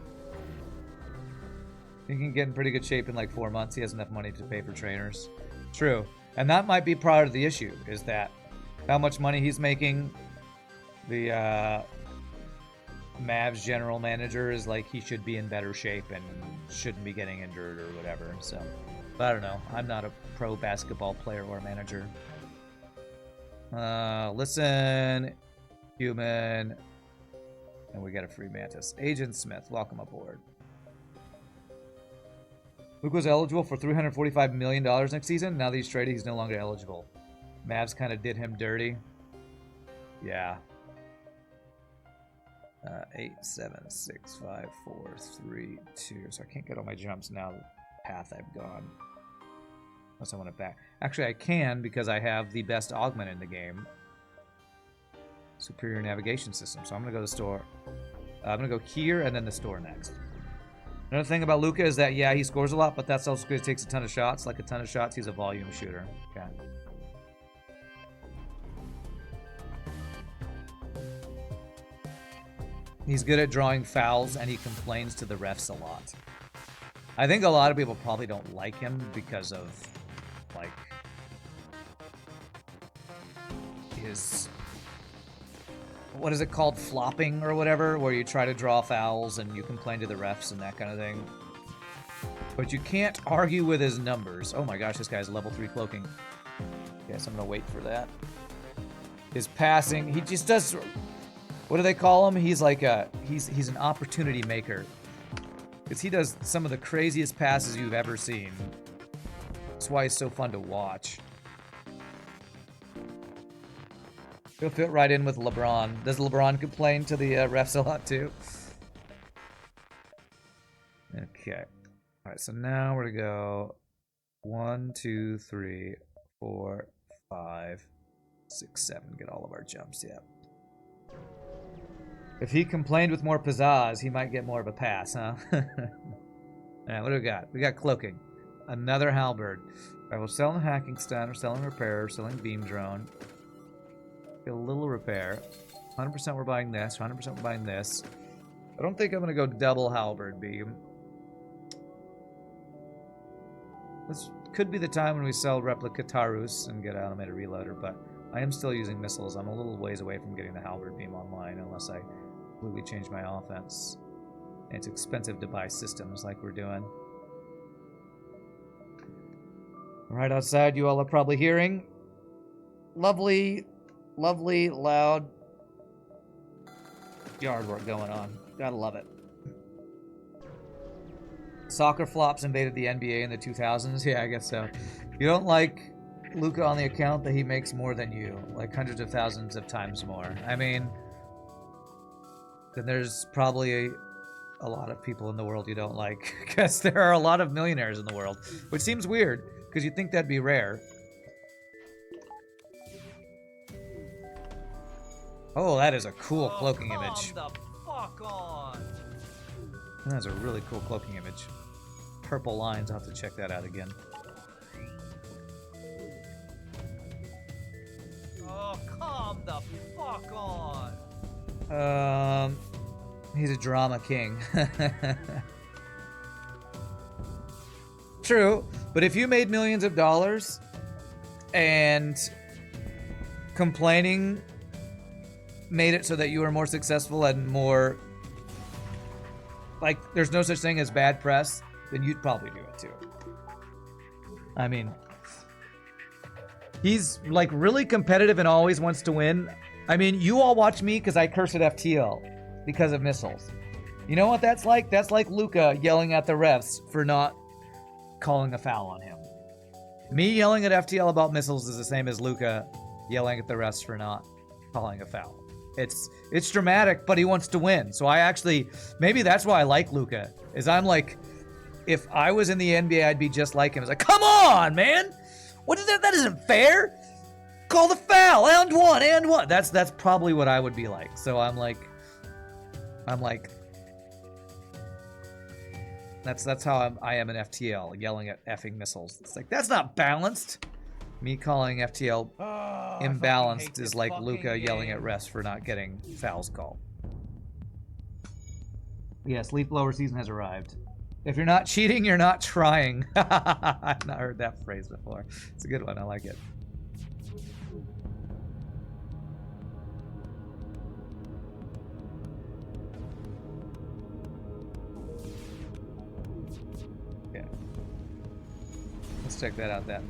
He can get in pretty good shape in like 4 months. He has enough money to pay for trainers. True. And that might be part of the issue, is that how much money he's making. The Mavs general manager is like he should be in better shape and shouldn't be getting injured or whatever. So, but I don't know. I'm not a pro basketball player or manager. Listen, human. And we got a free mantis. Agent Smith, welcome aboard. Luke was eligible for $345 million next season. Now that he's traded, he's no longer eligible. Mavs kind of did him dirty. Yeah. 8, 7, 6, 5, 4, 3, 2. So I can't get all my jumps now. The path I've gone. Unless I want it back. Actually, I can because I have the best augment in the game. Superior navigation system. So I'm going to go to the store. I'm going to go here and then the store next. Another thing about Luka is that, yeah, he scores a lot, but that's also because he takes a ton of shots. Like a ton of shots, he's a volume shooter. Okay. He's good at drawing fouls, and he complains to the refs a lot. I think a lot of people probably don't like him because of, like, his... What is it called? Flopping or whatever, where you try to draw fouls and you complain to the refs and that kind of thing. But you can't argue with his numbers. Oh my gosh, this guy's level 3 cloaking. Guess I'm gonna wait for that. His passing, he just does... What do they call him? He's like a... He's an opportunity maker. Because he does some of the craziest passes you've ever seen. That's why he's so fun to watch. He'll fit right in with LeBron. Does LeBron complain to the refs a lot too? Okay. Alright, so now we're gonna go 1, 2, 3, 4, 5, 6, 7. Get all of our jumps, yeah. If he complained with more pizzazz, he might get more of a pass, huh? Alright, what do we got? We got cloaking. Another halberd. Alright, we're selling hacking stun, we're selling repair, we're selling beam drone. Get a little repair. 100% we're buying this, 100% we're buying this. I don't think I'm gonna go double halberd beam. This could be the time when we sell replica Tarus and get automated reloader, but I am still using missiles. I'm a little ways away from getting the halberd beam online unless I completely change my offense. And it's expensive to buy systems like we're doing. Right outside, you all are probably hearing lovely, lovely, loud yard work going on. Gotta love it. Soccer flops invaded the NBA in the 2000s? Yeah, I guess so. You don't like Luka on the account that he makes more than you, like hundreds of thousands of times more. I mean, then there's probably a lot of people in the world you don't like, because there are a lot of millionaires in the world, which seems weird, because you'd think that'd be rare. Oh, that is a cool cloaking image. Come the fuck on. That's a really cool cloaking image. Purple lines, I'll have to check that out again. Oh, come the fuck on. He's a drama king. True, but if you made millions of dollars and complaining made it so that you were more successful and more, like, there's no such thing as bad press, then you'd probably do it too. I mean, he's like really competitive and always wants to win. I mean, you all watch me because I curse at FTL because of missiles. You know what that's like? That's like Luka yelling at the refs for not calling a foul on him. Me yelling at FTL about missiles is the same as Luka yelling at the refs for not calling a foul. It's dramatic, but he wants to win. So I actually, maybe that's why I like Luka, is I'm like, if I was in the NBA, I'd be just like him. It's like, come on, man! What is that? That isn't fair! Call the foul! And one! That's probably what I would be like. So I'm like, that's how I am in FTL, yelling at effing missiles. It's like, that's not balanced. Me calling FTL imbalanced is like Luka yelling at refs for not getting fouls called. Yes, Leaf Blower season has arrived. If you're not cheating, you're not trying. I've not heard that phrase before. It's a good one. I like it. Yeah. Let's check that out then.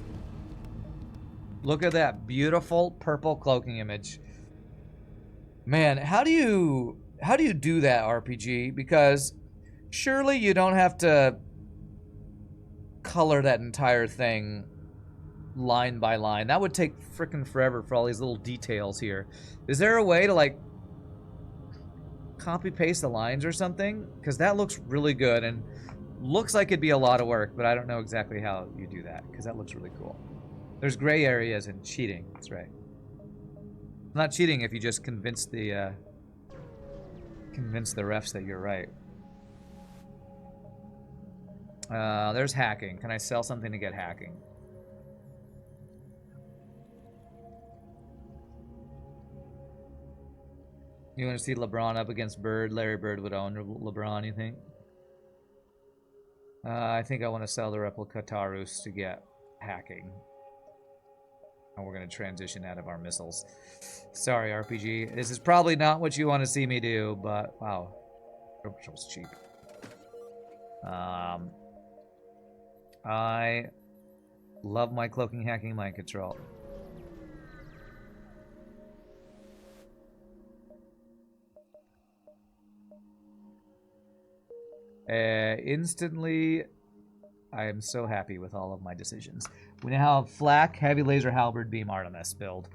Look at that beautiful purple cloaking image. Man, how do you do that, RPG? Because surely you don't have to color that entire thing line by line. That would take frickin' forever for all these little details here. Is there a way to like copy paste the lines or something? Because that looks really good and looks like it'd be a lot of work, but I don't know exactly how you do that because that looks really cool. There's gray areas in cheating. That's right. It's not cheating if you just convince the refs that you're right. There's hacking. Can I sell something to get hacking? You want to see LeBron up against Bird? Larry Bird would own LeBron, you think? I think I want to sell the replica Tarus to get hacking. And we're going to transition out of our missiles. Sorry, RPG. This is probably not what you want to see me do, but wow. Orbital's cheap. I love my cloaking, hacking, mind control. Instantly, I am so happy with all of my decisions. We now have Flak, Heavy Laser, Halberd Beam, Artemis build.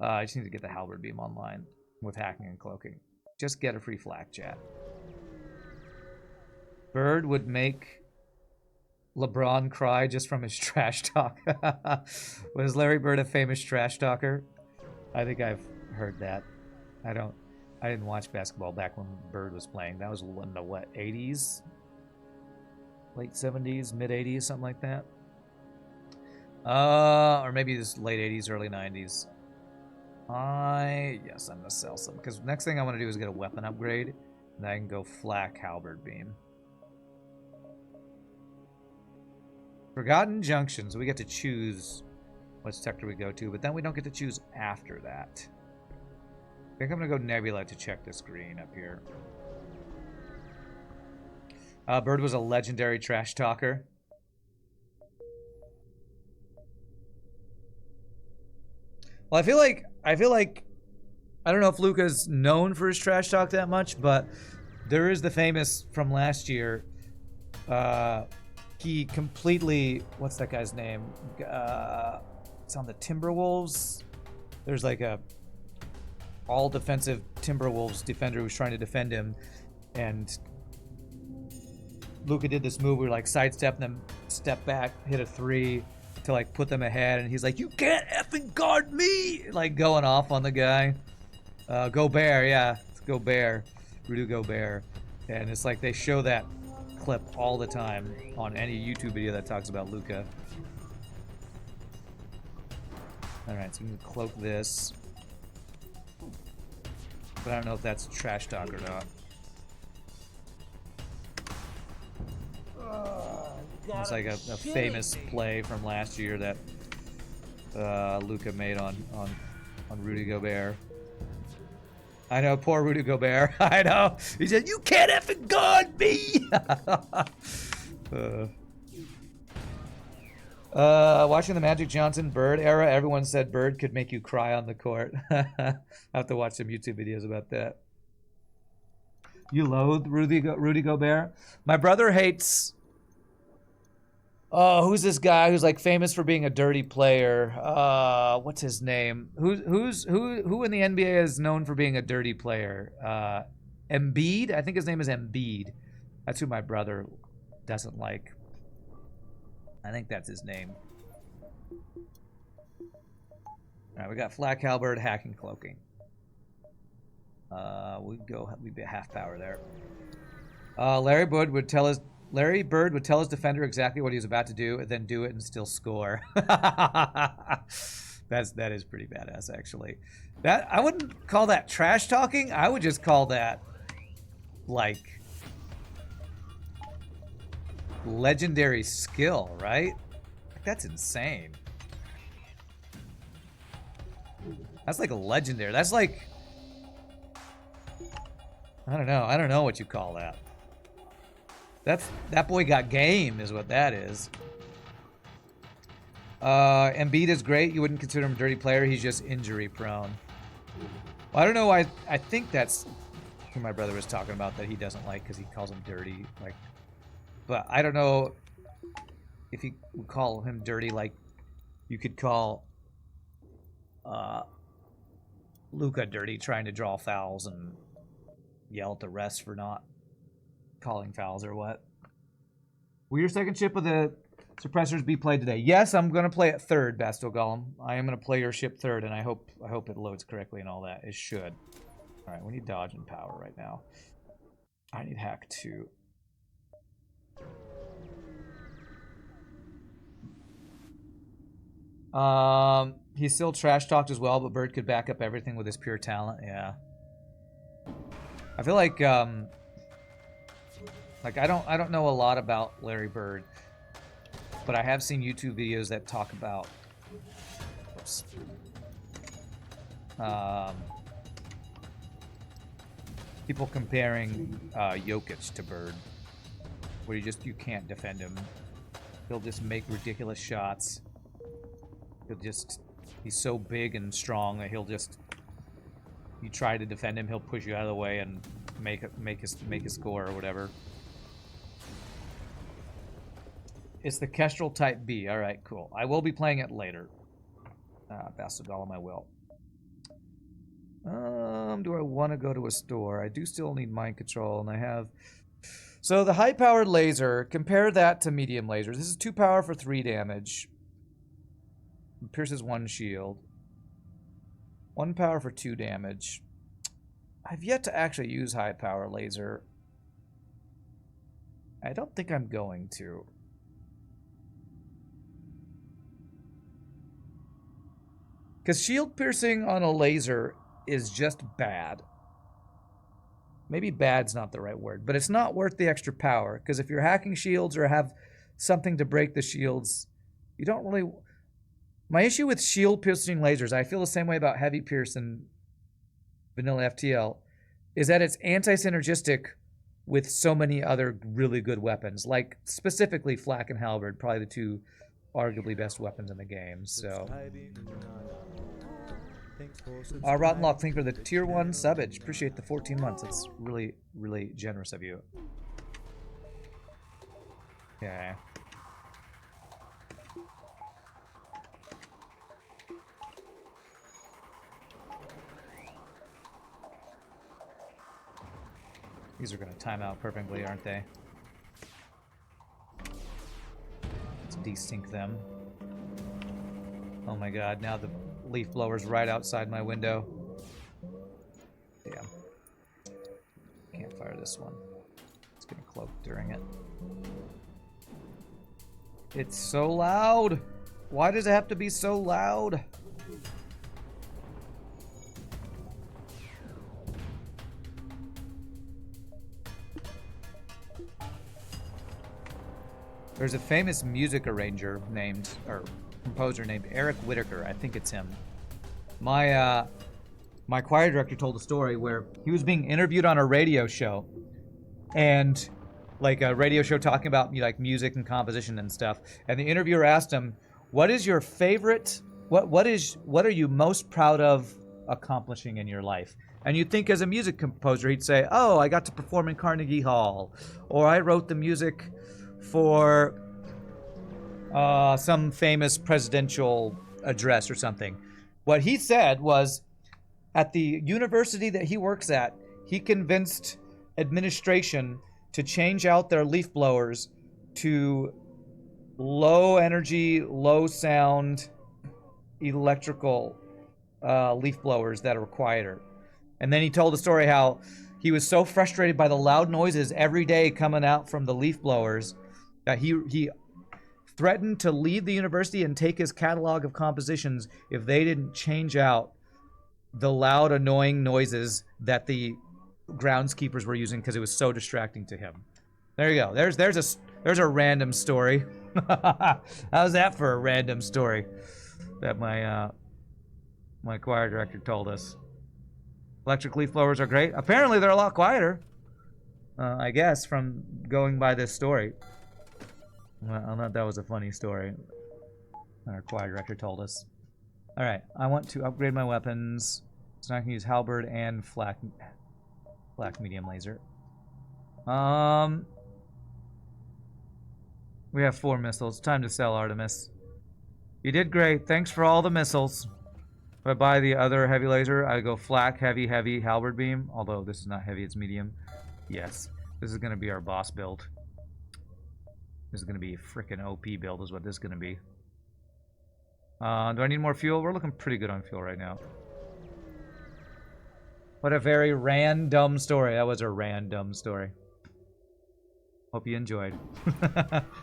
I just need to get the Halberd Beam online with hacking and cloaking. Just get a free Flak, chat. Bird would make LeBron cry just from his trash talk. Was Larry Bird a famous trash talker? I think I've heard that. I didn't watch basketball back when Bird was playing. That was in the what, 80s? Late 70s, mid 80s, something like that. Or maybe this late 80s, early 90s. Yes, I'm gonna sell some because next thing I want to do is get a weapon upgrade, and I can go Flak Halberd Beam. Forgotten Junctions. We get to choose what sector we go to, but then we don't get to choose after that. I think I'm gonna go Nebula to check this green up here. Bird was a legendary trash talker. Well, I feel like I don't know if Luca's known for his trash talk that much, but there is the famous from last year. He completely, what's that guy's name? It's on the Timberwolves. There's like a all defensive Timberwolves defender who's trying to defend him, and Luca did this move where like sidestep them, step back, hit a three to like put them ahead, and he's like, "You can't effing guard me!" Like going off on the guy. Gobert, yeah, it's Gobert, Rudy Gobert, and it's like they show that clip all the time on any YouTube video that talks about Luca. All right, so we can cloak this, but I don't know if that's trash talk or not. It's like a famous play from last year that Luca made on Rudy Gobert. I know, poor Rudy Gobert. I know. He said, "You can't effing guard me." Watching the Magic Johnson Bird era, everyone said Bird could make you cry on the court. I have to watch some YouTube videos about that. You loathe Rudy Gobert? My brother hates. Oh, who's this guy who's like famous for being a dirty player? What's his name? Who in the NBA is known for being a dirty player? Embiid? I think his name is Embiid. That's who my brother doesn't like. I think that's his name. All right, we got Flak Halberd, hacking, cloaking. We'd be half power there. Larry Bird would tell his defender exactly what he was about to do, and then do it and still score. That is pretty badass, actually. That I wouldn't call that trash talking. I would just call that like legendary skill, right? Like, that's insane. That's like a legendary. That's like, I don't know what you call that. That boy got game is what that is. Embiid is great. You wouldn't consider him a dirty player. He's just injury prone. Well, I don't know why. I think that's who my brother was talking about that he doesn't like because he calls him dirty. Like, but I don't know if you would call him dirty like you could call Luca dirty trying to draw fouls and yell at the refs for not calling fouls or what. Will your second ship of the suppressors be played today? Yes, I'm going to play it third, Bastil Golem. I am going to play your ship third, and I hope it loads correctly and all that. It should. All right, we need dodge and power right now. I need hack too. He's still trash talked as well, but Bird could back up everything with his pure talent. Yeah. I feel like I don't know a lot about Larry Bird, but I have seen YouTube videos that talk about people comparing Jokic to Bird, where you can't defend him. He'll just make ridiculous shots. He's so big and strong that you try to defend him, he'll push you out of the way and make a score or whatever. It's the Kestrel Type B. All right, cool. I will be playing it later. Bastard Golem, I will. Do I want to go to a store? I do still need mind control, and I have. So the high-powered laser, compare that to medium lasers. This is 2 power for 3 damage. Pierces 1 shield. 1 power for 2 damage. I've yet to actually use high-power laser. I don't think I'm going to. Because shield piercing on a laser is just bad. Maybe bad's not the right word, but it's not worth the extra power. Because if you're hacking shields or have something to break the shields, you don't really... My issue with shield piercing lasers, I feel the same way about heavy pierce and vanilla FTL, is that it's anti-synergistic with so many other really good weapons. Like, specifically Flak and Halberd, probably the 2 arguably best weapons in the game, so... Rotten Lock, thank you for the tier 1 subbage. Appreciate the 14 months. It's really, really generous of you. Okay. These are going to time out perfectly, aren't they? Let's desync them. Oh my god, now the leaf blower's right outside my window. Damn. Can't fire this one. It's gonna cloak during it. It's so loud! Why does it have to be so loud? There's a famous music arranger named, or composer named Eric Whitaker. I think it's him. My choir director told a story where he was being interviewed on a radio show, and like a radio show talking about like music and composition and stuff. And the interviewer asked him, "What is your favorite? What are you most proud of accomplishing in your life?" And you'd think as a music composer, he'd say, "Oh, I got to perform in Carnegie Hall," or "I wrote the music for some famous presidential address or something." What he said was, at the university that he works at, he convinced administration to change out their leaf blowers to low energy, low sound electrical leaf blowers that are quieter. And then he told the story how he was so frustrated by the loud noises every day coming out from the leaf blowers that he threatened to leave the university and take his catalog of compositions if they didn't change out the loud, annoying noises that the groundskeepers were using because it was so distracting to him. There you go. There's a random story. How's that for a random story that my choir director told us? Electric leaf blowers are great. Apparently, they're a lot quieter. I guess from going by this story. Well, I thought that was a funny story. Our choir director told us. All right, I want to upgrade my weapons, so I can use halberd and flak medium laser. We have 4 missiles. Time to sell, Artemis. You did great. Thanks for all the missiles. If I buy the other heavy laser, I go flak, heavy, halberd beam. Although this is not heavy, it's medium. Yes, this is going to be our boss build. This is going to be a freaking OP build is what this is going to be. Do I need more fuel? We're looking pretty good on fuel right now. What a very random story. That was a random story. Hope you enjoyed.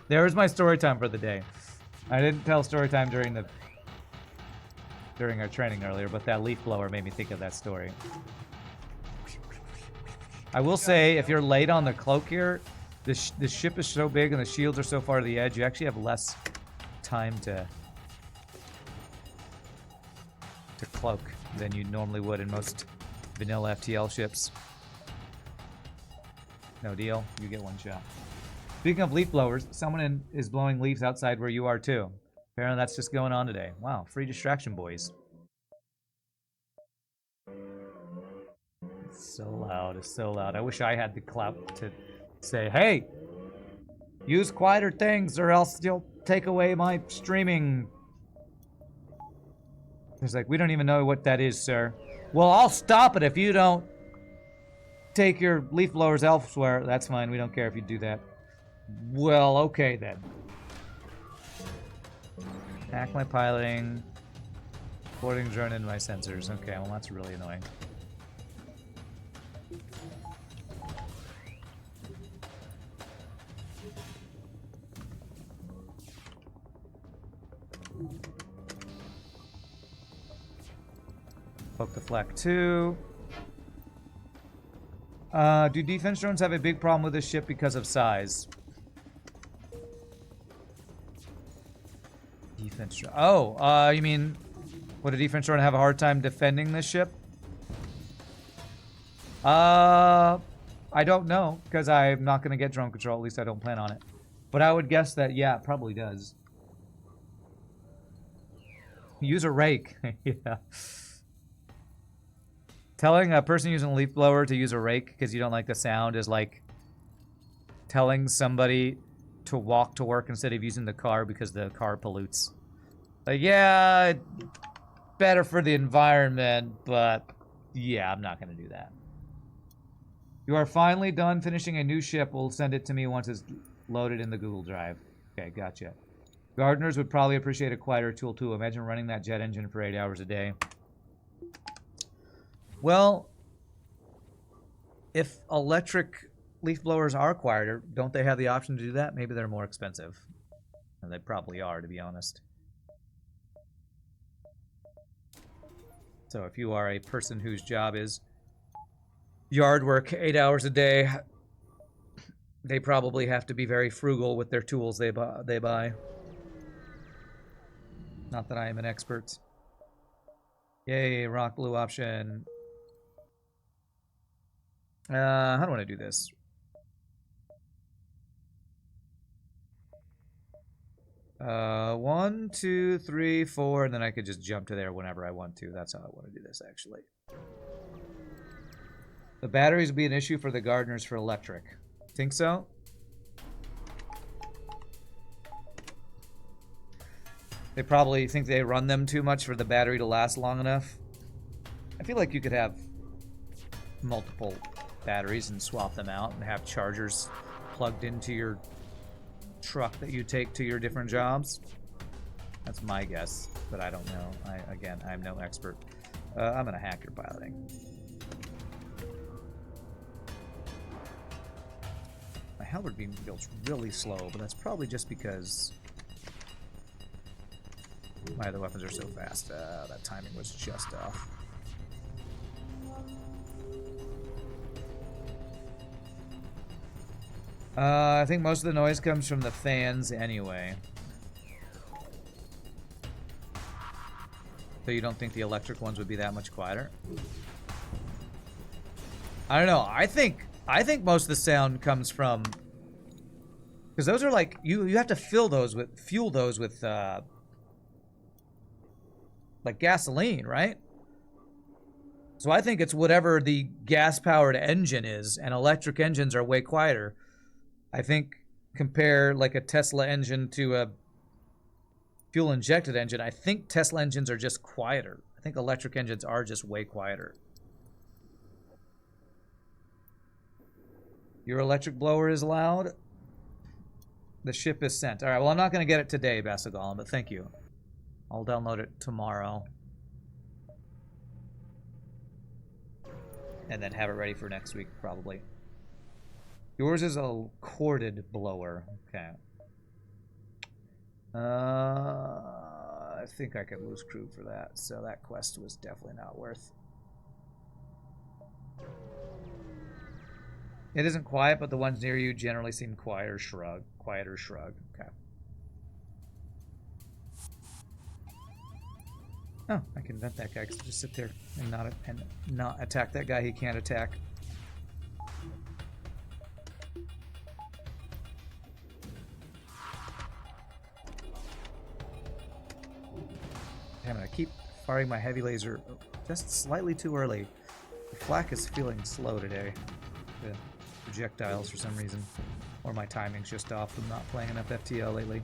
There's my story time for the day. I didn't tell story time during our training earlier, but that leaf blower made me think of that story. I will say, if you're late on the cloak here, this ship is so big and the shields are so far to the edge, you actually have less time to cloak than you normally would in most vanilla FTL ships. No deal. You get one shot. Speaking of leaf blowers, someone is blowing leaves outside where you are too. Apparently that's just going on today. Wow, free distraction, boys. It's so loud. It's so loud. I wish I had the clout to say, hey, use quieter things or else you'll take away my streaming. It's like, we don't even know what that is, sir. Well, I'll stop it if you don't take your leaf blowers elsewhere. That's fine. We don't care if you do that. Well, okay then. Hack my piloting. Boarding drone into my sensors. Okay, well that's really annoying. Poke the flak 2. Do defense drones have a big problem with this ship because of size? Defense drone. Oh, you mean, would a defense drone have a hard time defending this ship? I don't know, because I'm not going to get drone control. At least I don't plan on it. But I would guess that, yeah, it probably does. Use a rake. Yeah. Telling a person using a leaf blower to use a rake because you don't like the sound is like telling somebody to walk to work instead of using the car because the car pollutes. Like, yeah, better for the environment, but yeah, I'm not going to do that. You are finally done finishing a new ship. We'll send it to me once it's loaded in the Google Drive. Okay, gotcha. Gardeners would probably appreciate a quieter tool too. Imagine running that jet engine for 8 hours a day. Well, if electric leaf blowers are quieter, don't they have the option to do that? Maybe they're more expensive. And they probably are, to be honest. So if you are a person whose job is yard work 8 hours a day, they probably have to be very frugal with their tools they buy. Not that I am an expert. Yay, rock blue option. How do I want to do this? One, two, three, four, and then I could just jump to there whenever I want to. That's how I want to do this, actually. The batteries would be an issue for the gardeners for electric. Think so? They probably think they run them too much for the battery to last long enough. I feel like you could have multiple batteries and swap them out and have chargers plugged into your truck that you take to your different jobs. That's my guess, but I don't know. Again, I'm no expert. I'm gonna hack your piloting. My halberd beam feels really slow, but that's probably just because my other weapons are so fast. That timing was just off. I think most of the noise comes from the fans anyway. So you don't think the electric ones would be that much quieter? I don't know. I think most of the sound comes from, because those are like you have to fuel those with like gasoline, right? So I think it's whatever the gas-powered engine is, and electric engines are way quieter. I think compare like a Tesla engine to a fuel-injected engine. I think Tesla engines are just quieter. I think electric engines are just way quieter. Your electric blower is loud. The ship is sent. All right, well, I'm not going to get it today, Basagolem, but thank you. I'll download it tomorrow. And then have it ready for next week, probably. Yours is a corded blower. Okay. I think I could lose crew for that, so that quest was definitely not worth. It isn't quiet, but the ones near you generally seem quieter. Shrug. Quieter shrug. Okay. Oh, I can vent that guy. Just sit there and not attack that guy he can't attack. Damn it, I keep firing my heavy laser just slightly too early. The flak is feeling slow today. The projectiles for some reason. Or my timing's just off from not playing enough FTL lately.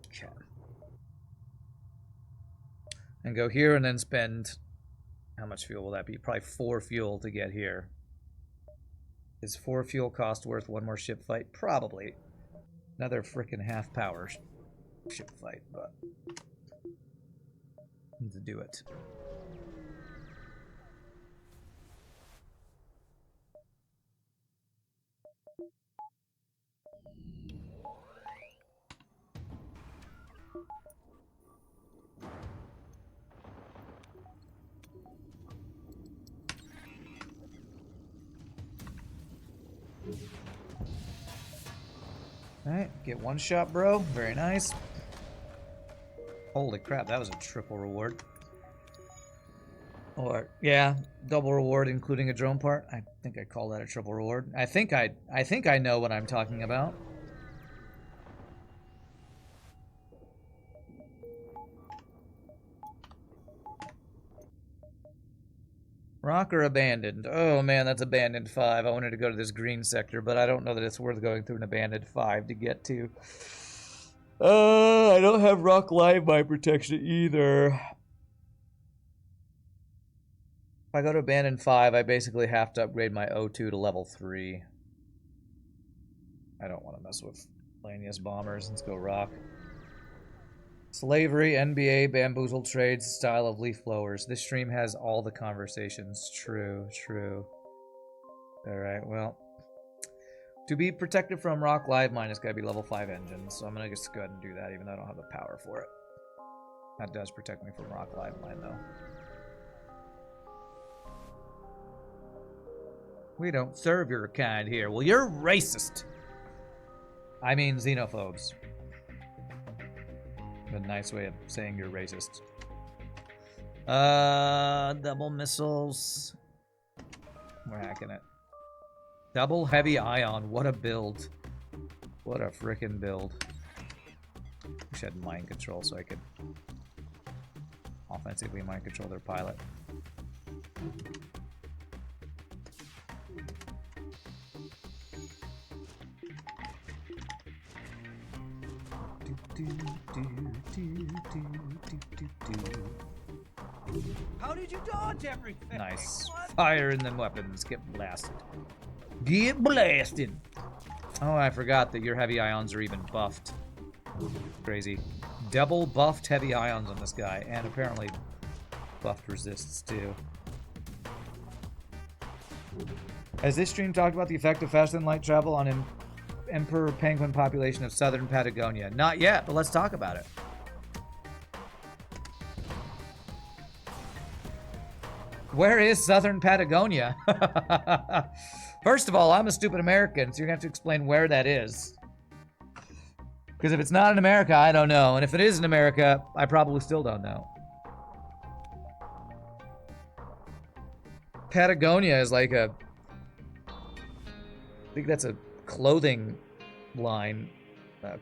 Okay. And go here and then spend... How much fuel will that be? Probably 4 fuel to get here. Is 4 fuel cost worth one more ship fight? Probably. Another frickin' half power ship fight, but need to do it. Alright, get one shot, bro. Very nice. Holy crap, that was a triple reward. Or, yeah, double reward including a drone part. I think I call that a triple reward. I think I know what I'm talking about. Rock or abandoned? Oh man, that's abandoned 5. I wanted to go to this green sector, but I don't know that it's worth going through an abandoned 5 to get to. I don't have rock live mine protection either. If I go to abandoned 5, I basically have to upgrade my O2 to level 3. I don't want to mess with Lanius bombers. Let's go rock. Slavery, NBA, bamboozled trades, style of leaf blowers. This stream has all the conversations. True, true. Alright, well. To be protected from rock live mine, it's got to be level 5 engines. So I'm going to just go ahead and do that, even though I don't have the power for it. That does protect me from rock live mine, though. We don't serve your kind here. Well, you're racist. I mean xenophobes. A nice way of saying you're racist. Double missiles. We're hacking it. Double heavy ion. What a build. What a frickin' build. Wish I had mind control so I could offensively mind control their pilot. How did you dodge everything? Nice. Fire and then weapons. Get blasted. Get blasted! Oh, I forgot that your heavy ions are even buffed. Crazy. Double buffed heavy ions on this guy, and apparently buffed resists too. Has this stream talked about the effect of faster than light travel on emperor penguin population of southern Patagonia? Not yet, but let's talk about it. Where is southern Patagonia? First of all, I'm a stupid American, so you're gonna have to explain where that is. Because if it's not in America, I don't know. And if it is in America, I probably still don't know. Patagonia is like a... I think that's a clothing line,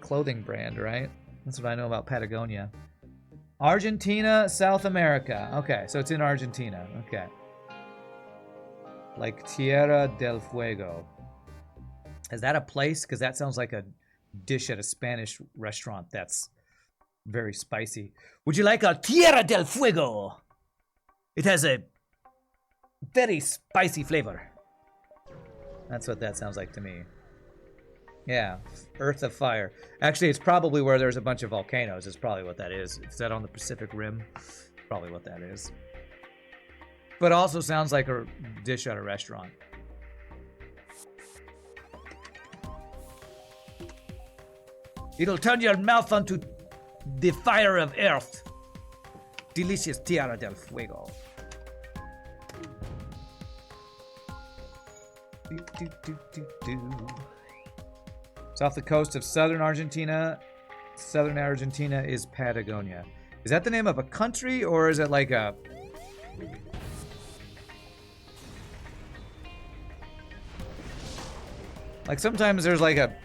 clothing brand, right? That's what I know about Patagonia. Argentina, South America. Okay, so it's in Argentina. Okay. Like Tierra del Fuego. Is that a place? Because that sounds like a dish at a Spanish restaurant that's very spicy. Would you like a Tierra del Fuego? It has a very spicy flavor. That's what that sounds like to me. Yeah, Earth of Fire. Actually, it's probably where there's a bunch of volcanoes. It's probably what that is. Is that on the Pacific Rim? Probably what that is. But also sounds like a dish at a restaurant. It'll turn your mouth onto the fire of Earth. Delicious Tierra del Fuego. It's off the coast of southern Argentina. Southern Argentina is Patagonia. Is that the name of a country, or is it like a... Like sometimes there's like a...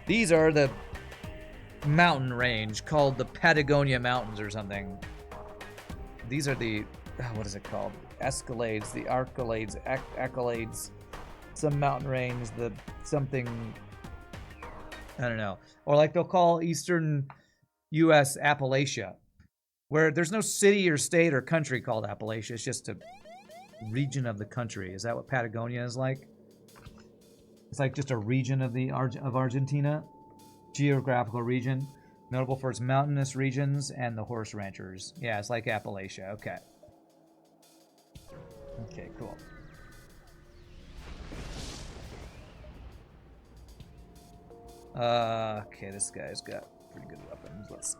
These are the mountain range called the Patagonia Mountains or something. These are the... What is it called? Escalades, the Arcalades, accolades. Some mountain range, the something... I don't know. Or like they'll call eastern U.S. Appalachia, where there's no city or state or country called Appalachia. It's just a region of the country. Is that what Patagonia is like? It's like just a region of of Argentina, geographical region, notable for its mountainous regions and the horse ranchers. Yeah, it's like Appalachia. Okay. Okay, cool. Okay, this guy's got pretty good weapons. Let's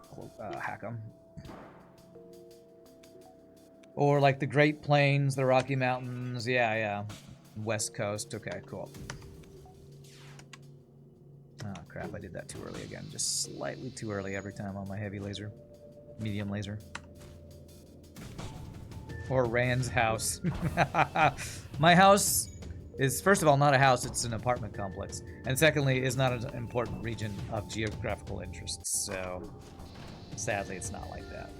hack him. Or like the Great Plains, the Rocky Mountains. Yeah, yeah. West Coast. Okay, cool. Oh, crap. I did that too early again. Just slightly too early every time on my heavy laser. Medium laser. Or Rand's house. My house is, first of all, not a house. It's an apartment complex. And secondly, is not an important region of geographical interest. So, sadly, it's not like that.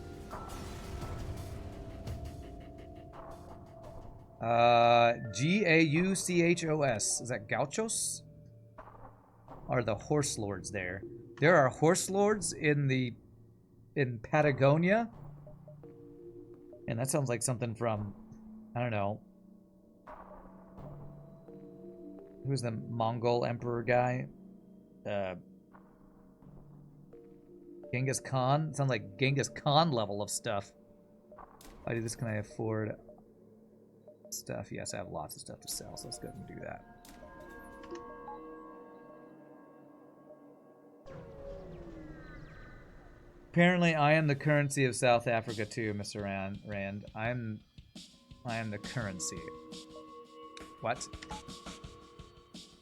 Gauchos. Is that gauchos? Are the horse lords there? There are horse lords in Patagonia? And that sounds like something from, I don't know. Who's the Mongol emperor guy? Genghis Khan? Sounds like Genghis Khan level of stuff. If I do this, can I afford stuff? Yes, I have lots of stuff to sell, so let's go ahead and do that. Apparently, I am the currency of South Africa too, Mr. Rand. I am the currency. What?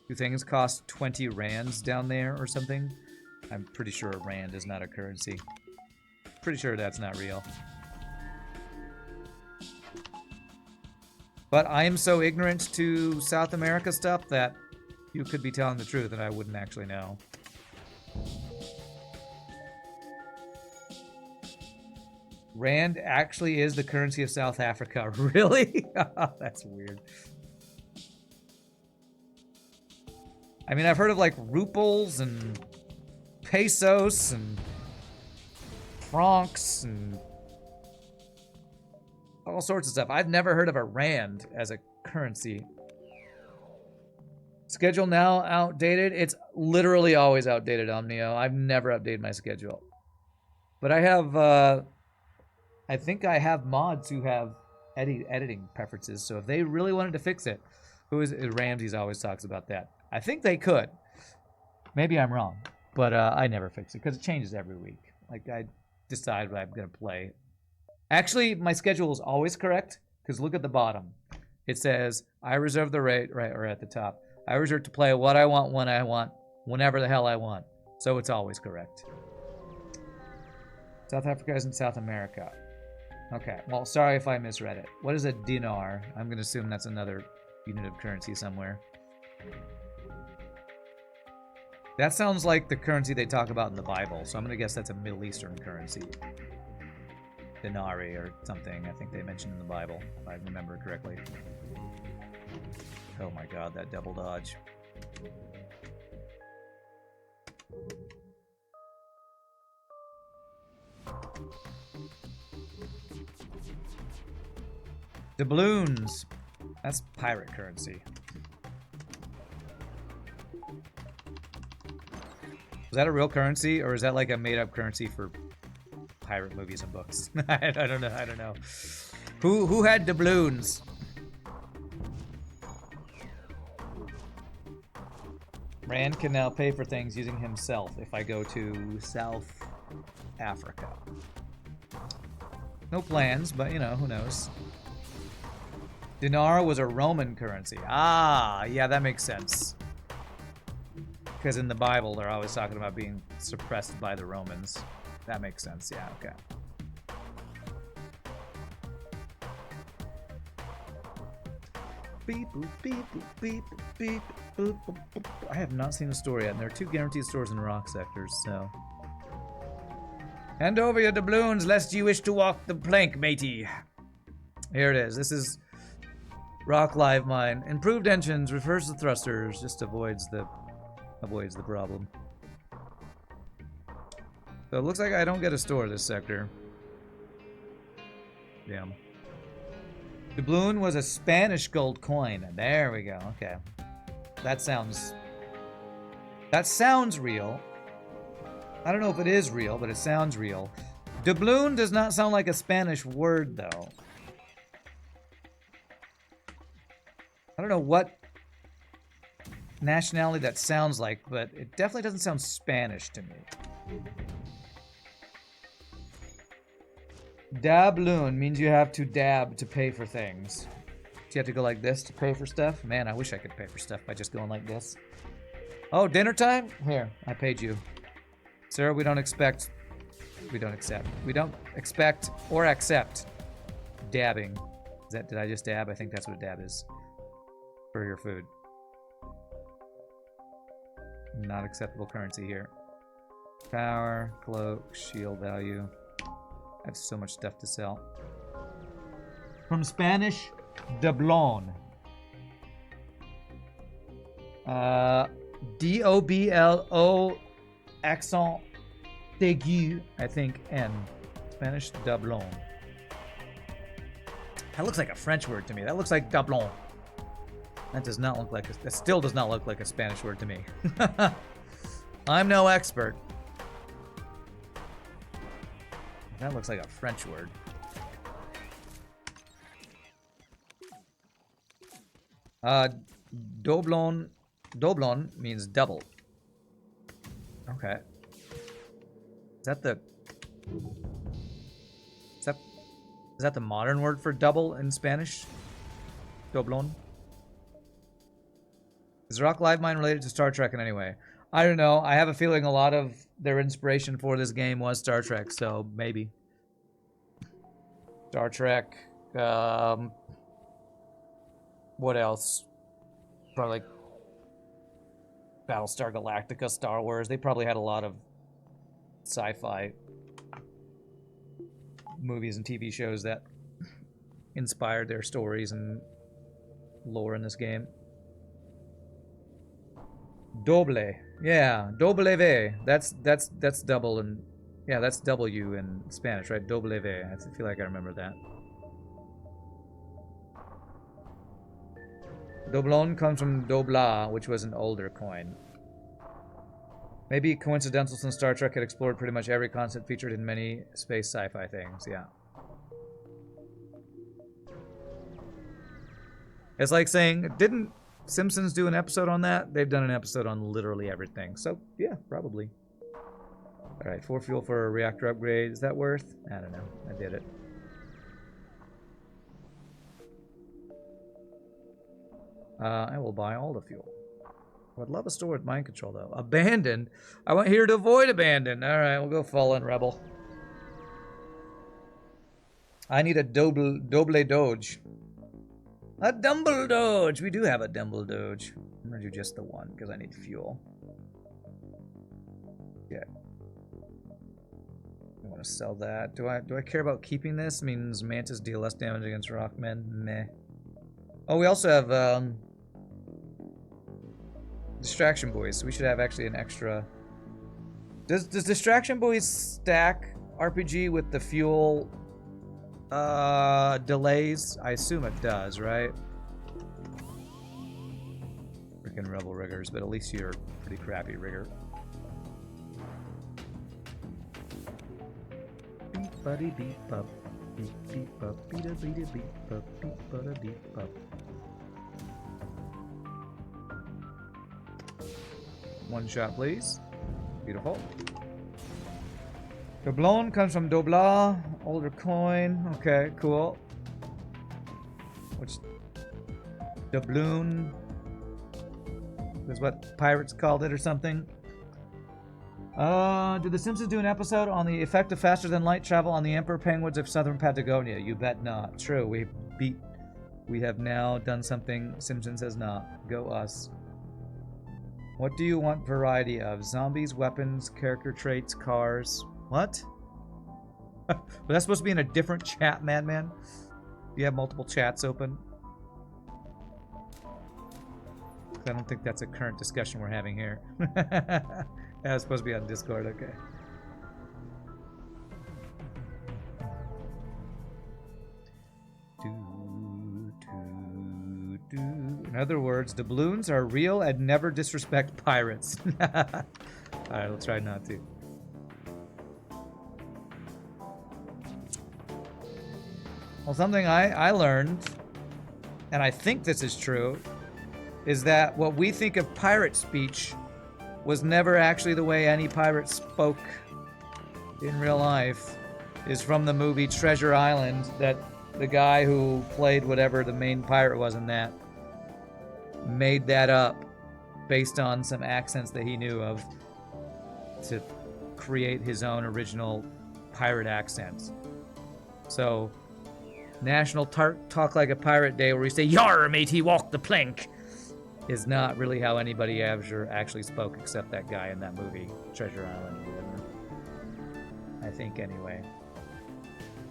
Do things cost 20 rands down there or something? I'm pretty sure a rand is not a currency. Pretty sure that's not real. But I am so ignorant to South America stuff that you could be telling the truth and I wouldn't actually know. Rand actually is the currency of South Africa. Really? That's weird. I mean, I've heard of like ruples and pesos and francs and all sorts of stuff. I've never heard of a rand as a currency. Schedule now outdated. It's literally always outdated, Omnio. I've never updated my schedule. But I have, I think I have mods who have editing preferences. So if they really wanted to fix it, who is it? Ramses always talks about that. I think they could. Maybe I'm wrong. But I never fix it because it changes every week. Like, I decide what I'm going to play. Actually, my schedule is always correct because look at the bottom. It says, I reserve the right or at the top. I reserve to play what I want, when I want, whenever the hell I want. So it's always correct. South Africa isn't South America. Okay, well, sorry if I misread it. What is a dinar? I'm going to assume that's another unit of currency somewhere. That sounds like the currency they talk about in the Bible, so I'm going to guess that's a Middle Eastern currency. Denari or something, I think they mentioned in the Bible, if I remember correctly. Oh my god, that double dodge. Doubloons! That's pirate currency. Is that a real currency, or is that like a made-up currency for pirate movies and books? I don't know. Who had doubloons? Rand can now pay for things using himself if I go to South Africa. No plans, but you know, who knows. Dinar was a Roman currency. Ah, yeah, that makes sense. Because in the Bible, they're always talking about being suppressed by the Romans. That makes sense, yeah, okay. Beep, boop, beep, boop, beep, beep, boop, boop, boop. I have not seen the store yet, and there are 2 guaranteed stores in rock sectors, so... Hand over your doubloons, lest you wish to walk the plank, matey. Here it is. This is Rock Live Mine. Improved engines, refers to thrusters, just avoids the problem. So it looks like I don't get a store this sector. Damn. Doubloon was a Spanish gold coin. There we go. Okay. That sounds real. I don't know if it is real, but it sounds real. Doubloon does not sound like a Spanish word, though. I don't know what nationality that sounds like, but it definitely doesn't sound Spanish to me. Doubloon means you have to dab to pay for things. Do you have to go like this to pay for stuff? Man, I wish I could pay for stuff by just going like this. Oh, dinner time? Here, I paid you. Sir, we don't accept or accept dabbing. Did I just dab? I think that's what a dab is. For your food. Not acceptable currency here. Power, cloak, shield value. I have so much stuff to sell. From Spanish Doblon. D-O-B-L-O accent aigu, I think, N. Spanish, doblon. That looks like a French word to me. That looks like doblon. That does not look like that still does not look like a Spanish word to me. I'm no expert. That looks like a French word. Doblon means double. Okay. Is that the modern word for double in Spanish? Doblon. Is Rock Live Mine related to Star Trek in any way? I don't know. I have a feeling a lot of their inspiration for this game was Star Trek, so maybe. Star Trek. What else? Probably like Battlestar Galactica, Star Wars. They probably had a lot of sci-fi movies and TV shows that inspired their stories and lore in this game. Doble. Yeah, doble V. That's double and yeah, that's W in Spanish, right? Doble V. I feel like I remember that. Doblon comes from dobla, which was an older coin. Maybe coincidental since Star Trek had explored pretty much every concept featured in many space sci-fi things, yeah. It's like saying, didn't Simpsons do an episode on that? They've done an episode on literally everything. So, yeah, probably. Alright, 4 fuel for a reactor upgrade. Is that worth? I don't know. I did it. I will buy all the fuel. I would love a store with mind control, though. Abandoned? I went here to avoid abandoned. Alright, we'll go Fallen Rebel. I need a double doge. A Dumble Doge! We do have a Dumble Doge. I'm gonna do just the one, because I need fuel. Yeah. I want to sell that. Do I care about keeping this? Means Mantis deal less damage against Rockmen? Meh. Oh, we also have, Distraction Boys, so we should have actually an extra... Does Distraction Boys stack RPG with the fuel delays? I assume it does, right? Freaking Rebel Riggers, but at least you're a pretty crappy rigger. Beep buddy beep up. Beep beep up. Beep a beep a beep up. Beep buddy beep up. One shot, please. Beautiful. Doblon comes from Dobla, older coin. Okay, cool. Which Doubloon is what pirates called it or something. Did the Simpsons do an episode on the effect of faster than light travel on the Emperor Penguins of Southern Patagonia? You bet not. True, we have now done something Simpsons has not. Go us. What do you want variety of? Zombies, weapons, character traits, cars. What? Was that supposed to be in a different chat, Madman? Do you have multiple chats open? I don't think that's a current discussion we're having here. Yeah, it's supposed to be on Discord, okay. In other words, doubloons are real and never disrespect pirates. Alright, we'll try not to. Well, something I learned, and I think this is true, is that what we think of pirate speech was never actually the way any pirate spoke in real life. Is from the movie Treasure Island, that the guy who played whatever the main pirate was in that made that up based on some accents that he knew of to create his own original pirate accents. So, National Talk Like a Pirate Day, where we say, "Yar, matey, walk the plank," is not really how anybody ever actually spoke, except that guy in that movie, Treasure Island. I think, anyway.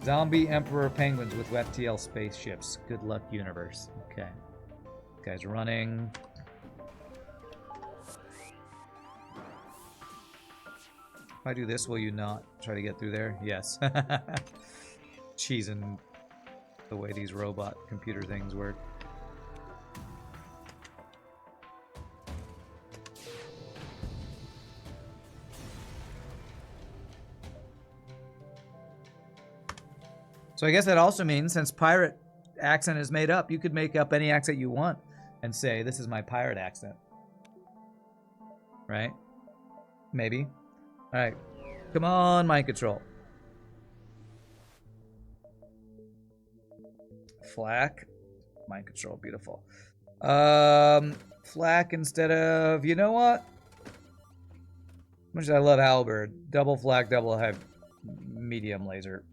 Zombie Emperor penguins with FTL spaceships. Good luck, universe. Okay. This guy's running. If I do this, will you not try to get through there? Yes. Cheesing the way these robot computer things work. So I guess that also means, since pirate accent is made up, you could make up any accent you want and say, this is my pirate accent. Right? Maybe. Alright. Come on, mind control. Flak. Mind control, beautiful. Flak instead of, you know what? Much as I love Halberd, double flak, double head, medium laser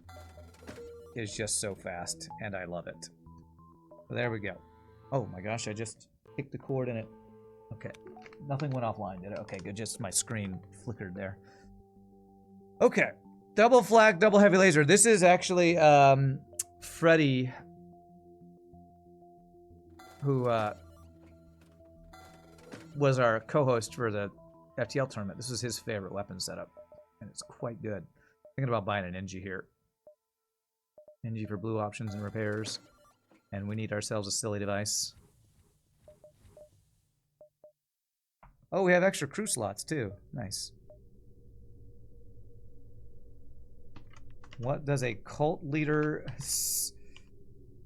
is just so fast, and I love it. So there we go. Oh my gosh, I just kicked the cord in it. Okay, nothing went offline, did it? Okay, good, just my screen flickered there. Okay, double flak, double heavy laser. This is actually Freddy, who was our co-host for the FTL tournament. This is his favorite weapon setup, and it's quite good. Thinking about buying an Engie here. Engie for blue options and repairs. And we need ourselves a silly device. Oh, we have extra crew slots too. Nice. What does a cult leader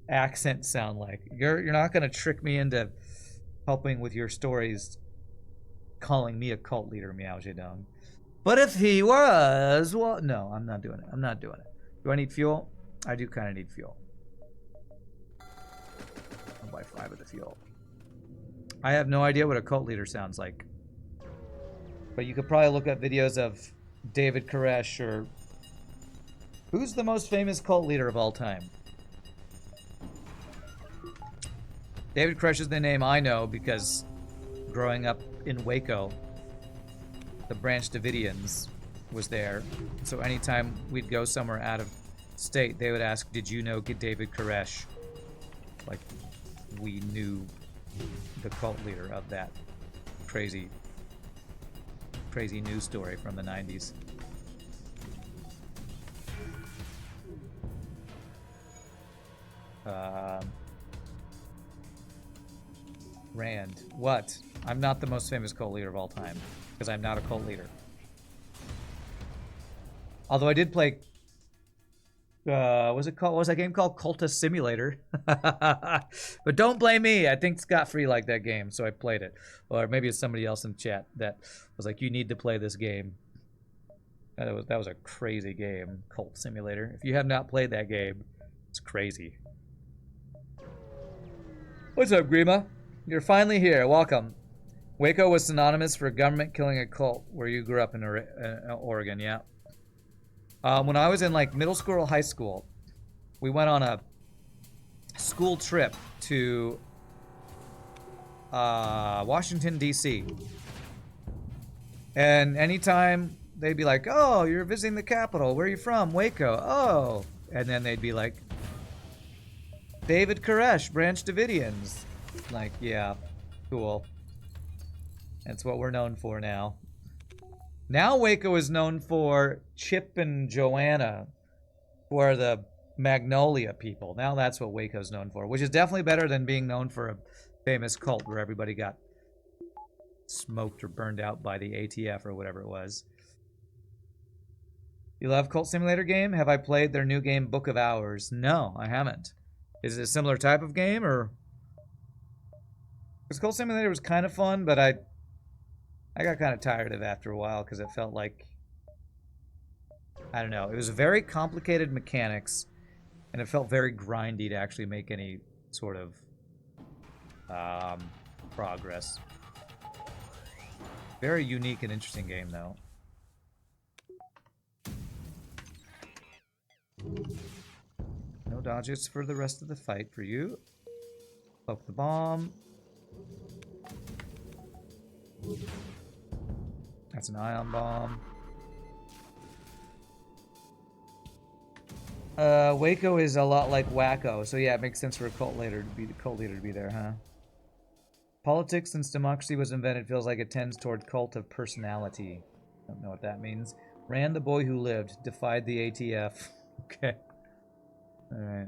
accent sound like? You're not gonna trick me into helping with your stories calling me a cult leader, Meow Zedong. But if he was, well, no, I'm not doing it. I'm not doing it. Do I need fuel? I do kind of need fuel. I'll buy 5 of the fuel. I have no idea what a cult leader sounds like. But you could probably look up videos of David Koresh or... Who's the most famous cult leader of all time? David Koresh is the name I know because growing up in Waco, the Branch Davidians was there. So anytime we'd go somewhere out of state, they would ask, did you know David Koresh? Like, we knew the cult leader of that crazy news story from the 90s. Rand. What? I'm not the most famous cult leader of all time, because I'm not a cult leader. Although I did play... what was that game called? Cultist Simulator. But don't blame me. I think Scott Free liked that game, so I played it. Or maybe it's somebody else in chat that was like, you need to play this game. That was a crazy game, Cult Simulator. If you have not played that game, it's crazy. What's up, Grima? You're finally here. Welcome. Waco was synonymous for government killing a cult where you grew up in Oregon, yeah. When I was in like middle school or high school, we went on a school trip to Washington, D.C. And anytime they'd be like, oh, you're visiting the Capitol. Where are you from? Waco. Oh. And then they'd be like, David Koresh, Branch Davidians. Like, yeah, cool. That's what we're known for now. Now Waco is known for Chip and Joanna, who are the Magnolia people. Now that's what Waco's known for, which is definitely better than being known for a famous cult where everybody got smoked or burned out by the ATF or whatever it was. You love Cult Simulator game? Have I played their new game, Book of Hours? No, I haven't. Is it a similar type of game, or... Because Cult Simulator was kind of fun, but I got kind of tired of it after a while because it felt like... I don't know. It was very complicated mechanics, and it felt very grindy to actually make any sort of progress. Very unique and interesting game, though. No dodges for the rest of the fight for you. Poke the bomb. That's an ion bomb. Waco is a lot like Wacko, so yeah, it makes sense for a cult leader to be there, huh? Politics, since democracy was invented, feels like it tends toward cult of personality. Don't know what that means. Ran the boy who lived, defied the ATF. Okay. Alright.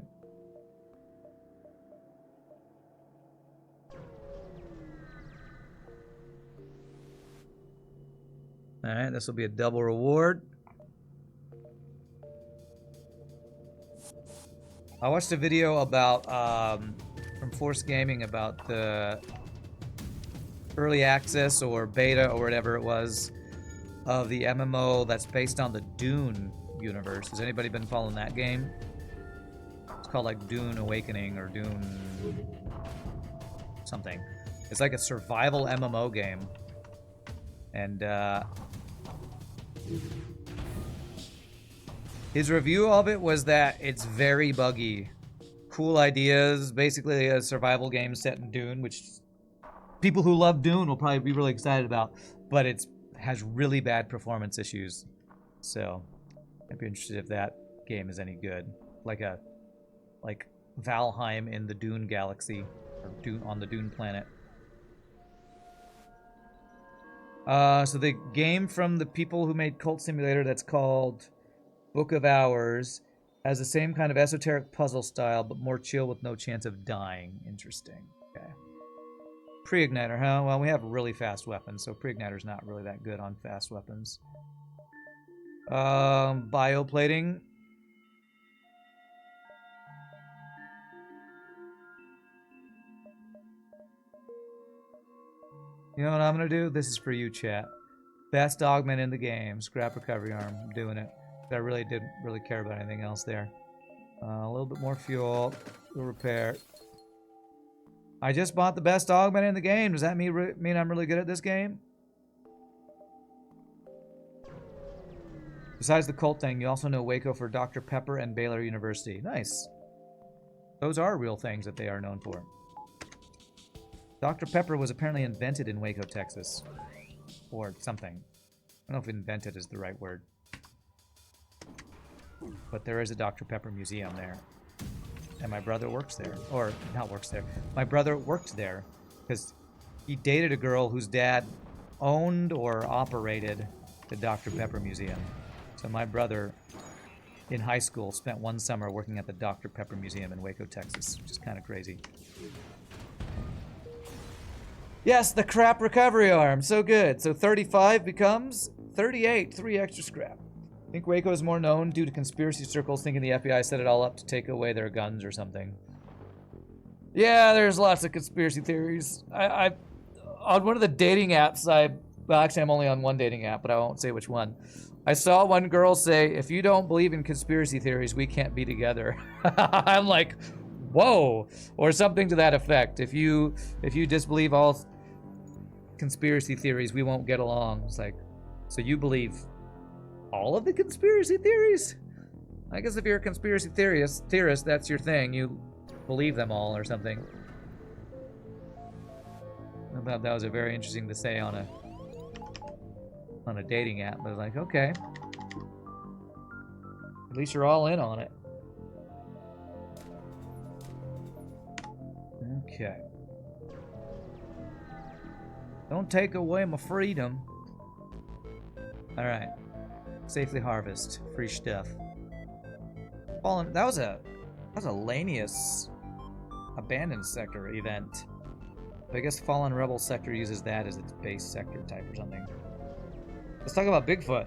Alright, this will be a double reward. I watched a video about, from Force Gaming about the early access or beta or whatever it was of the MMO that's based on the Dune universe. Has anybody been following that game? It's called like Dune Awakening or Dune something. It's like a survival MMO game. And his review of it was that it's very buggy. Cool ideas, basically a survival game set in Dune, which people who love Dune will probably be really excited about, but it has really bad performance issues. So I'd be interested if that game is any good. Like Valheim in the Dune galaxy, or Dune on the Dune planet. So the game from the people who made Cult Simulator that's called Book of Hours has the same kind of esoteric puzzle style, but more chill with no chance of dying. Interesting. Okay. Pre-igniter, huh? Well, we have really fast weapons, so pre-igniter's not really that good on fast weapons. Bioplating. You know what I'm gonna do? This is for you, chat. Best augment in the game. Scrap recovery arm. I'm doing it. I really didn't really care about anything else there. A little bit more fuel. A little repair. I just bought the best augment in the game. Does that mean I'm really good at this game? Besides the cult thing, you also know Waco for Dr. Pepper and Baylor University. Nice. Those are real things that they are known for. Dr. Pepper was apparently invented in Waco, Texas. Or something. I don't know if invented is the right word. But there is a Dr. Pepper museum there. And my brother works there. Or, not works there. My brother worked there. Because he dated a girl whose dad owned or operated the Dr. Pepper Museum. So my brother, in high school, spent one summer working at the Dr. Pepper Museum in Waco, Texas. Which is kind of crazy. Yes, the crap recovery arm. So good. So 35 becomes 38. 3 extra scrap. I think Waco is more known due to conspiracy circles thinking the FBI set it all up to take away their guns or something. Yeah, there's lots of conspiracy theories. I on one of the dating apps, well, actually I'm only on one dating app, but I won't say which one. I saw one girl say, "If you don't believe in conspiracy theories, we can't be together." I'm like, whoa, or something to that effect. If you disbelieve all conspiracy theories, we won't get along. It's like, so you believe all of the conspiracy theories? I guess if you're a conspiracy theorist, that's your thing. You believe them all or something. I thought that was a very interesting to say on a dating app. But I was like, okay. At least you're all in on it. Okay. Don't take away my freedom. Alright. Safely harvest. Free stuff. Fallen. That was a Lanius abandoned sector event. But I guess Fallen Rebel sector uses that as its base sector type or something. Let's talk about Bigfoot.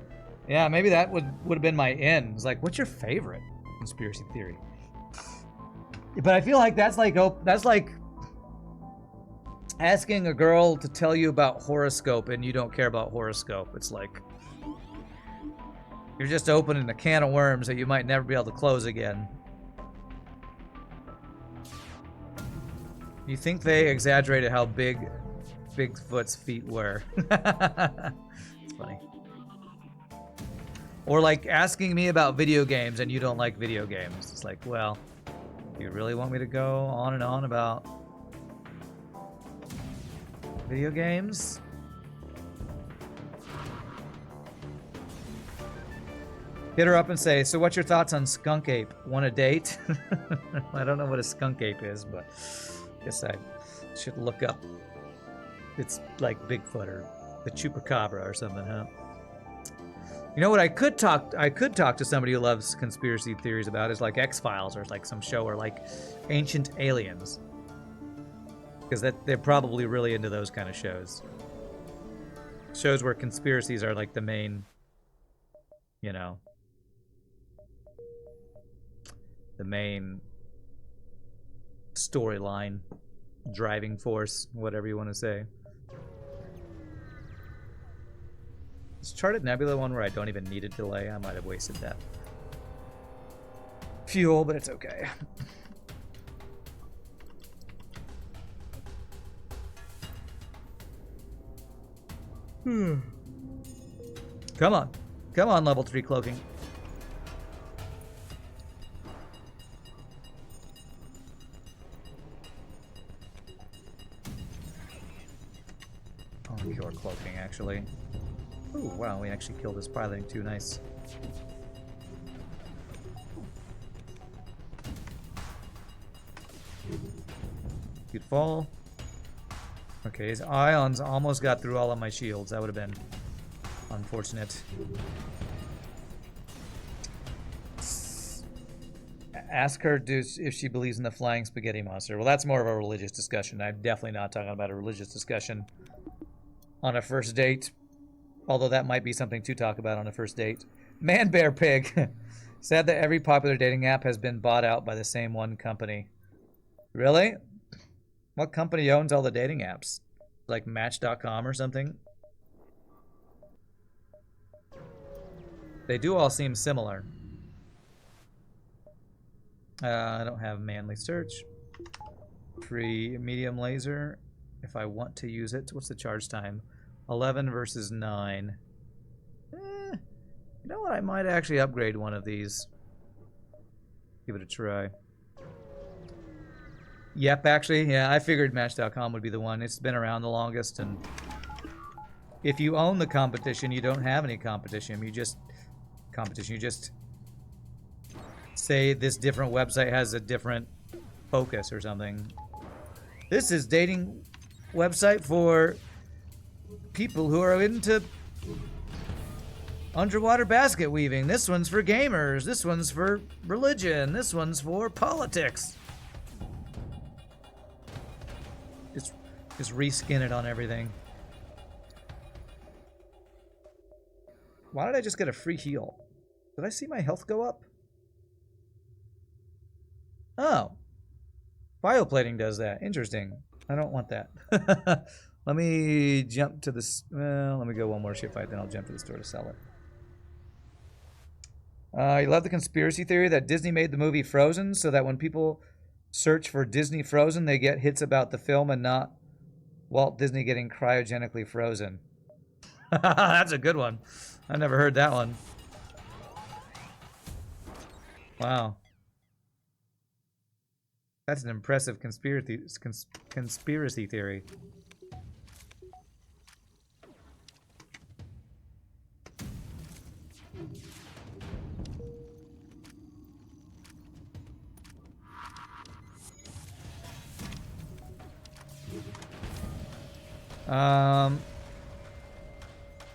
Yeah, maybe that would have been my in. It's like, what's your favorite conspiracy theory? But I feel like that's like asking a girl to tell you about horoscope and you don't care about horoscope. It's like you're just opening a can of worms that you might never be able to close again. You think they exaggerated how big Bigfoot's feet were. It's funny. Or like asking me about video games and you don't like video games. It's like, well, you really want me to go on and on about video games? Hit her up and say, so what's your thoughts on Skunk Ape? Want a date? I don't know what a Skunk Ape is, but I guess I should look up. It's like Bigfoot or the Chupacabra or something, huh? You know what I could talk to somebody who loves conspiracy theories about is like X-Files or like some show or like Ancient Aliens. Because they're probably really into those kind of shows. Shows where conspiracies are like the main, you know, the main storyline, driving force, whatever you want to say. This Charted Nebula one where I don't even need a delay, I might have wasted that fuel, but it's okay. Come on. Come on, level 3 cloaking. Oh, pure cloaking, actually. Ooh, wow, we actually killed this piloting too. Nice. Good fall. Okay, his ions almost got through all of my shields. That would have been unfortunate. Ask her if she believes in the flying spaghetti monster. Well, that's more of a religious discussion. I'm definitely not talking about a religious discussion on a first date. Although that might be something to talk about on a first date. Man, Bear, Pig. Sad that every popular dating app has been bought out by the same one company. Really? What company owns all the dating apps? Like Match.com or something? They do all seem similar. I don't have manly search. Free medium laser. If I want to use it. What's the charge time? 11 versus 9. You know what? I might actually upgrade one of these. Give it a try. Yep, actually. Yeah, I figured Match.com would be the one. It's been around the longest, and if you own the competition, you don't have any competition. You just say this different website has a different focus or something. This is dating website for people who are into underwater basket weaving. This one's for gamers. This one's for religion. This one's for politics. Just reskin it on everything. Why did I just get a free heal? Did I see my health go up? Oh. Bioplating does that. Interesting. I don't want that. Let me jump to this. Well, let me go one more ship fight, then I'll jump to the store to sell it. You love the conspiracy theory that Disney made the movie Frozen so that when people search for Disney Frozen, they get hits about the film and not Walt Disney getting cryogenically frozen. That's a good one. I never heard that one. Wow. That's an impressive conspiracy theory.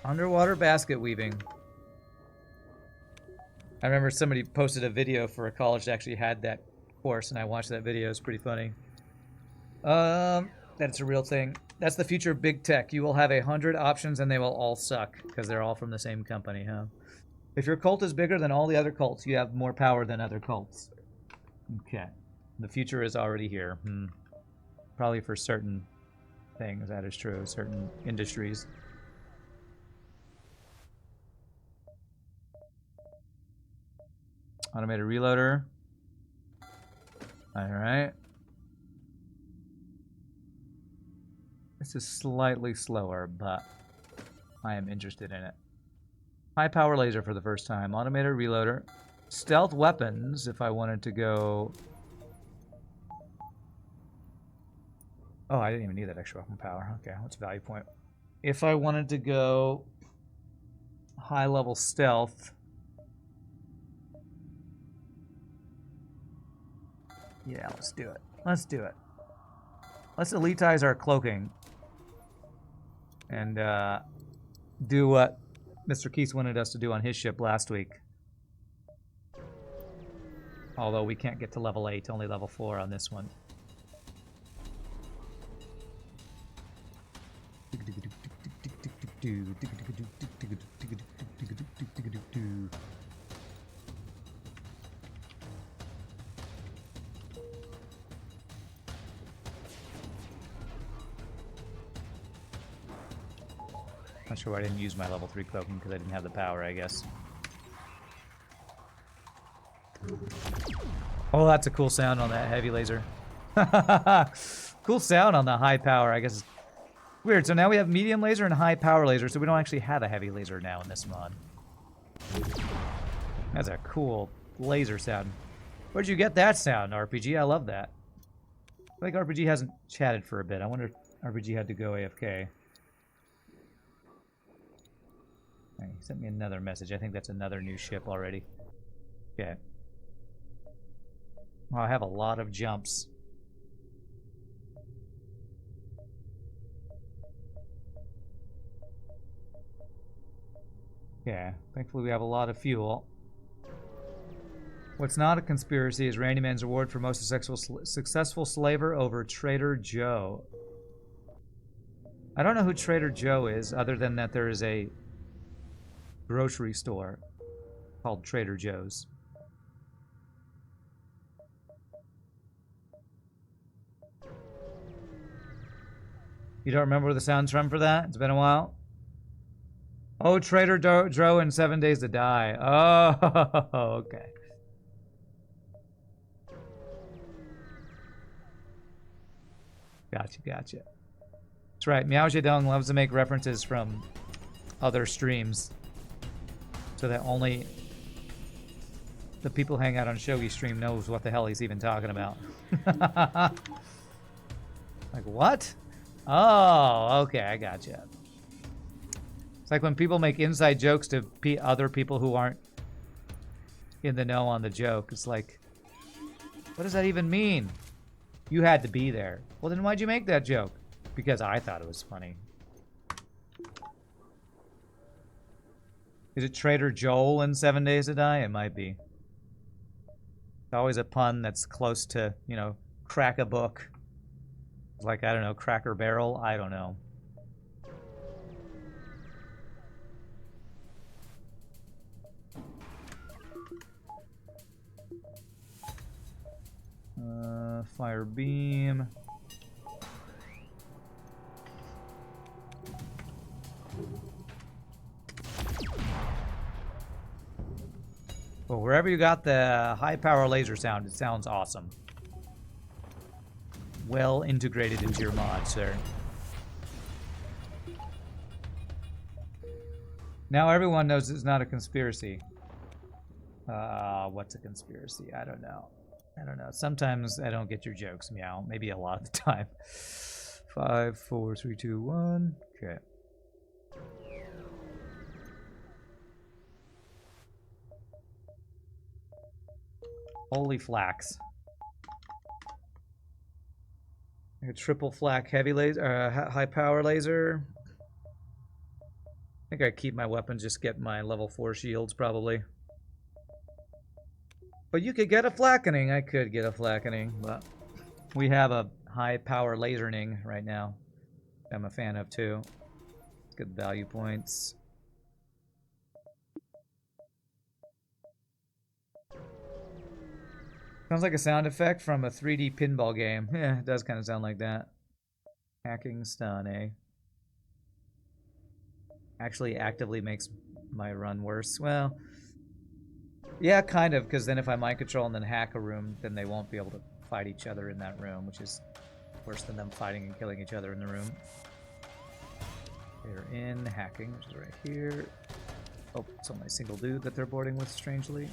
Underwater basket weaving. I remember somebody posted a video for a college that actually had that course, and I watched that video. It's pretty funny. That's a real thing. That's the future of big tech. You will have 100 options, and they will all suck because they're all from the same company, huh? If your cult is bigger than all the other cults, you have more power than other cults. Okay. The future is already here. Probably for certain things, that is true. Certain industries. Automated reloader. Alright. This is slightly slower, but I am interested in it. High power laser for the first time. Automated reloader. Stealth weapons if I wanted to go... Oh, I didn't even need that extra weapon power. Okay, what's value point? If I wanted to go high level stealth, Yeah, let's do it. Let's do it. Let's elitize our cloaking. And do what Mr. Keith wanted us to do on his ship last week. Although we can't get to level 8, only level 4 on this one. Not sure why I didn't use my level 3 cloaking because I didn't have the power, I guess. Oh, that's a cool sound on that heavy laser. Cool sound on the high power, I guess. Weird, so now we have medium laser and high power laser, so we don't actually have a heavy laser now in this mod. That's a cool laser sound. Where'd you get that sound, RPG? I love that. I think RPG hasn't chatted for a bit. I wonder if RPG had to go AFK. He sent me another message. I think that's another new ship already. Okay. Well, I have a lot of jumps. Yeah, thankfully we have a lot of fuel. What's not a conspiracy is Randy Man's award for most successful slaver over Trader Joe. I don't know who Trader Joe is, other than that there is a grocery store called Trader Joe's. You don't remember where the sound's from for that? It's been a while. Oh, Trader Joe in 7 Days to Die. Oh, okay. Gotcha, gotcha. That's right. Meow Zedong loves to make references from other streams so that only the people hang out on Shogi's stream knows what the hell he's even talking about. Like, what? Oh, okay, I gotcha. It's like when people make inside jokes to other people who aren't in the know on the joke. It's like, what does that even mean? You had to be there. Well, then why'd you make that joke? Because I thought it was funny. Is it Trader Joel in 7 Days to Die? It might be. It's always a pun that's close to, you know, crack a book. Like, I don't know, Cracker Barrel? I don't know. Fire beam. Well, wherever you got the high power laser sound, it sounds awesome. Well integrated into your mod, sir. Now everyone knows it's not a conspiracy. What's a conspiracy? I don't know. I don't know. Sometimes I don't get your jokes, meow. Maybe a lot of the time. 5, 4, 3, 2, 1. Okay. Holy flax. A triple flak heavy laser, high power laser. I think I keep my weapons, just get my level 4 shields probably. But you could get a flackening. I could get a flackening, but we have a high power laserning right now. I'm a fan of too. Good value points. Sounds like a sound effect from a 3D pinball game. Yeah, it does kind of sound like that. Hacking stun, eh? Actually actively makes my run worse. Well, yeah, kind of, because then if I mind control and then hack a room, then they won't be able to fight each other in that room, which is worse than them fighting and killing each other in the room. They're in hacking, which is right here. Oh, it's only a single dude that they're boarding with, strangely.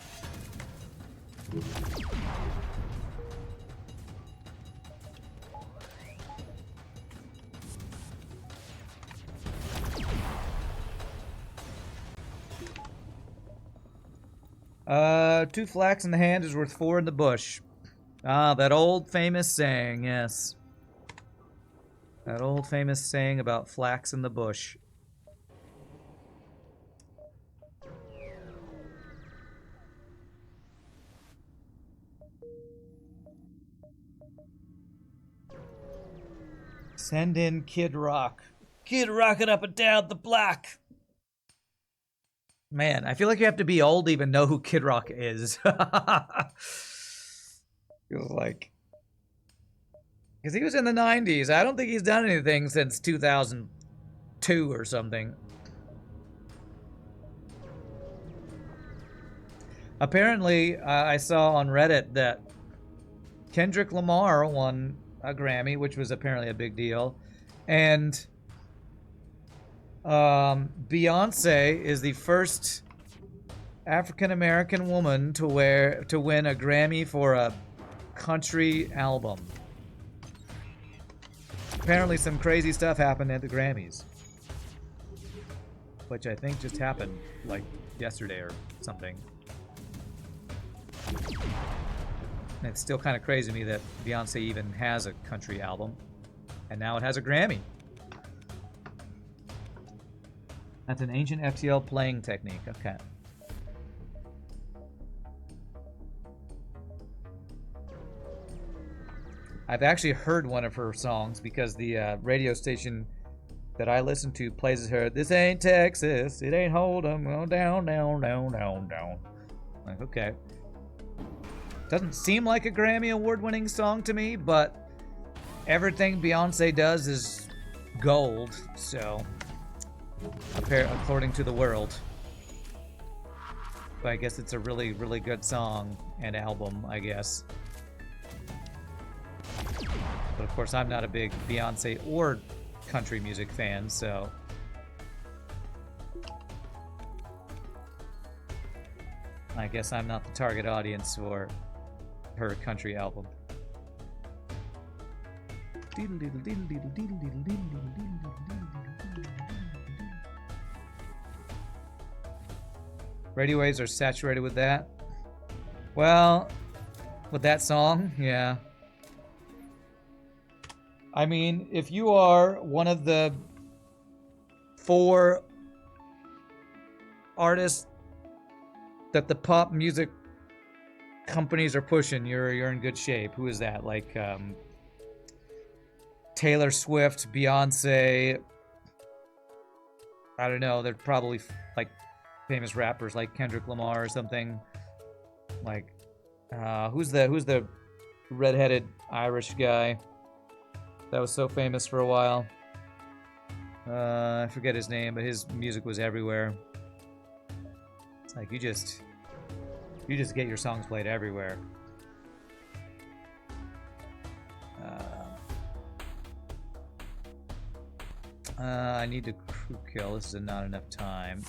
Two flax in the hand is worth 4 in the bush. Ah, that old famous saying, yes. That old famous saying about flax in the bush. Send in Kid Rock. Kid Rockin' up and down the block. Man, I feel like you have to be old to even know who Kid Rock is. Feels like. Because he was in the 90s. I don't think he's done anything since 2002 or something. Apparently, I saw on Reddit that Kendrick Lamar won a Grammy, which was apparently a big deal. And Beyonce is the first African-American woman to win a Grammy for a country album. Apparently some crazy stuff happened at the Grammys, which I think just happened like yesterday or something. And it's still kind of crazy to me that Beyonce even has a country album, and now it has a Grammy. That's an ancient FTL playing technique. Okay. I've actually heard one of her songs because the radio station that I listen to plays her. This ain't Texas, it ain't Hold'em, go down, down, down, down, down. Like, okay. Doesn't seem like a Grammy award-winning song to me, but everything Beyonce does is gold, so according to the world. But I guess it's a really, really good song and album, I guess. But of course, I'm not a big Beyonce or country music fan, so I guess I'm not the target audience for her country album. Radio waves are saturated with that. Well, with that song, yeah. I mean, if you are one of the 4 artists that the pop music companies are pushing, you're in good shape. Who is that? Like Taylor Swift, Beyonce. I don't know. They're probably like famous rappers like Kendrick Lamar or something. Like who's the redheaded Irish guy that was so famous for a while? I forget his name, but his music was everywhere. It's like you just get your songs played everywhere. I need to crew kill. This is not enough time.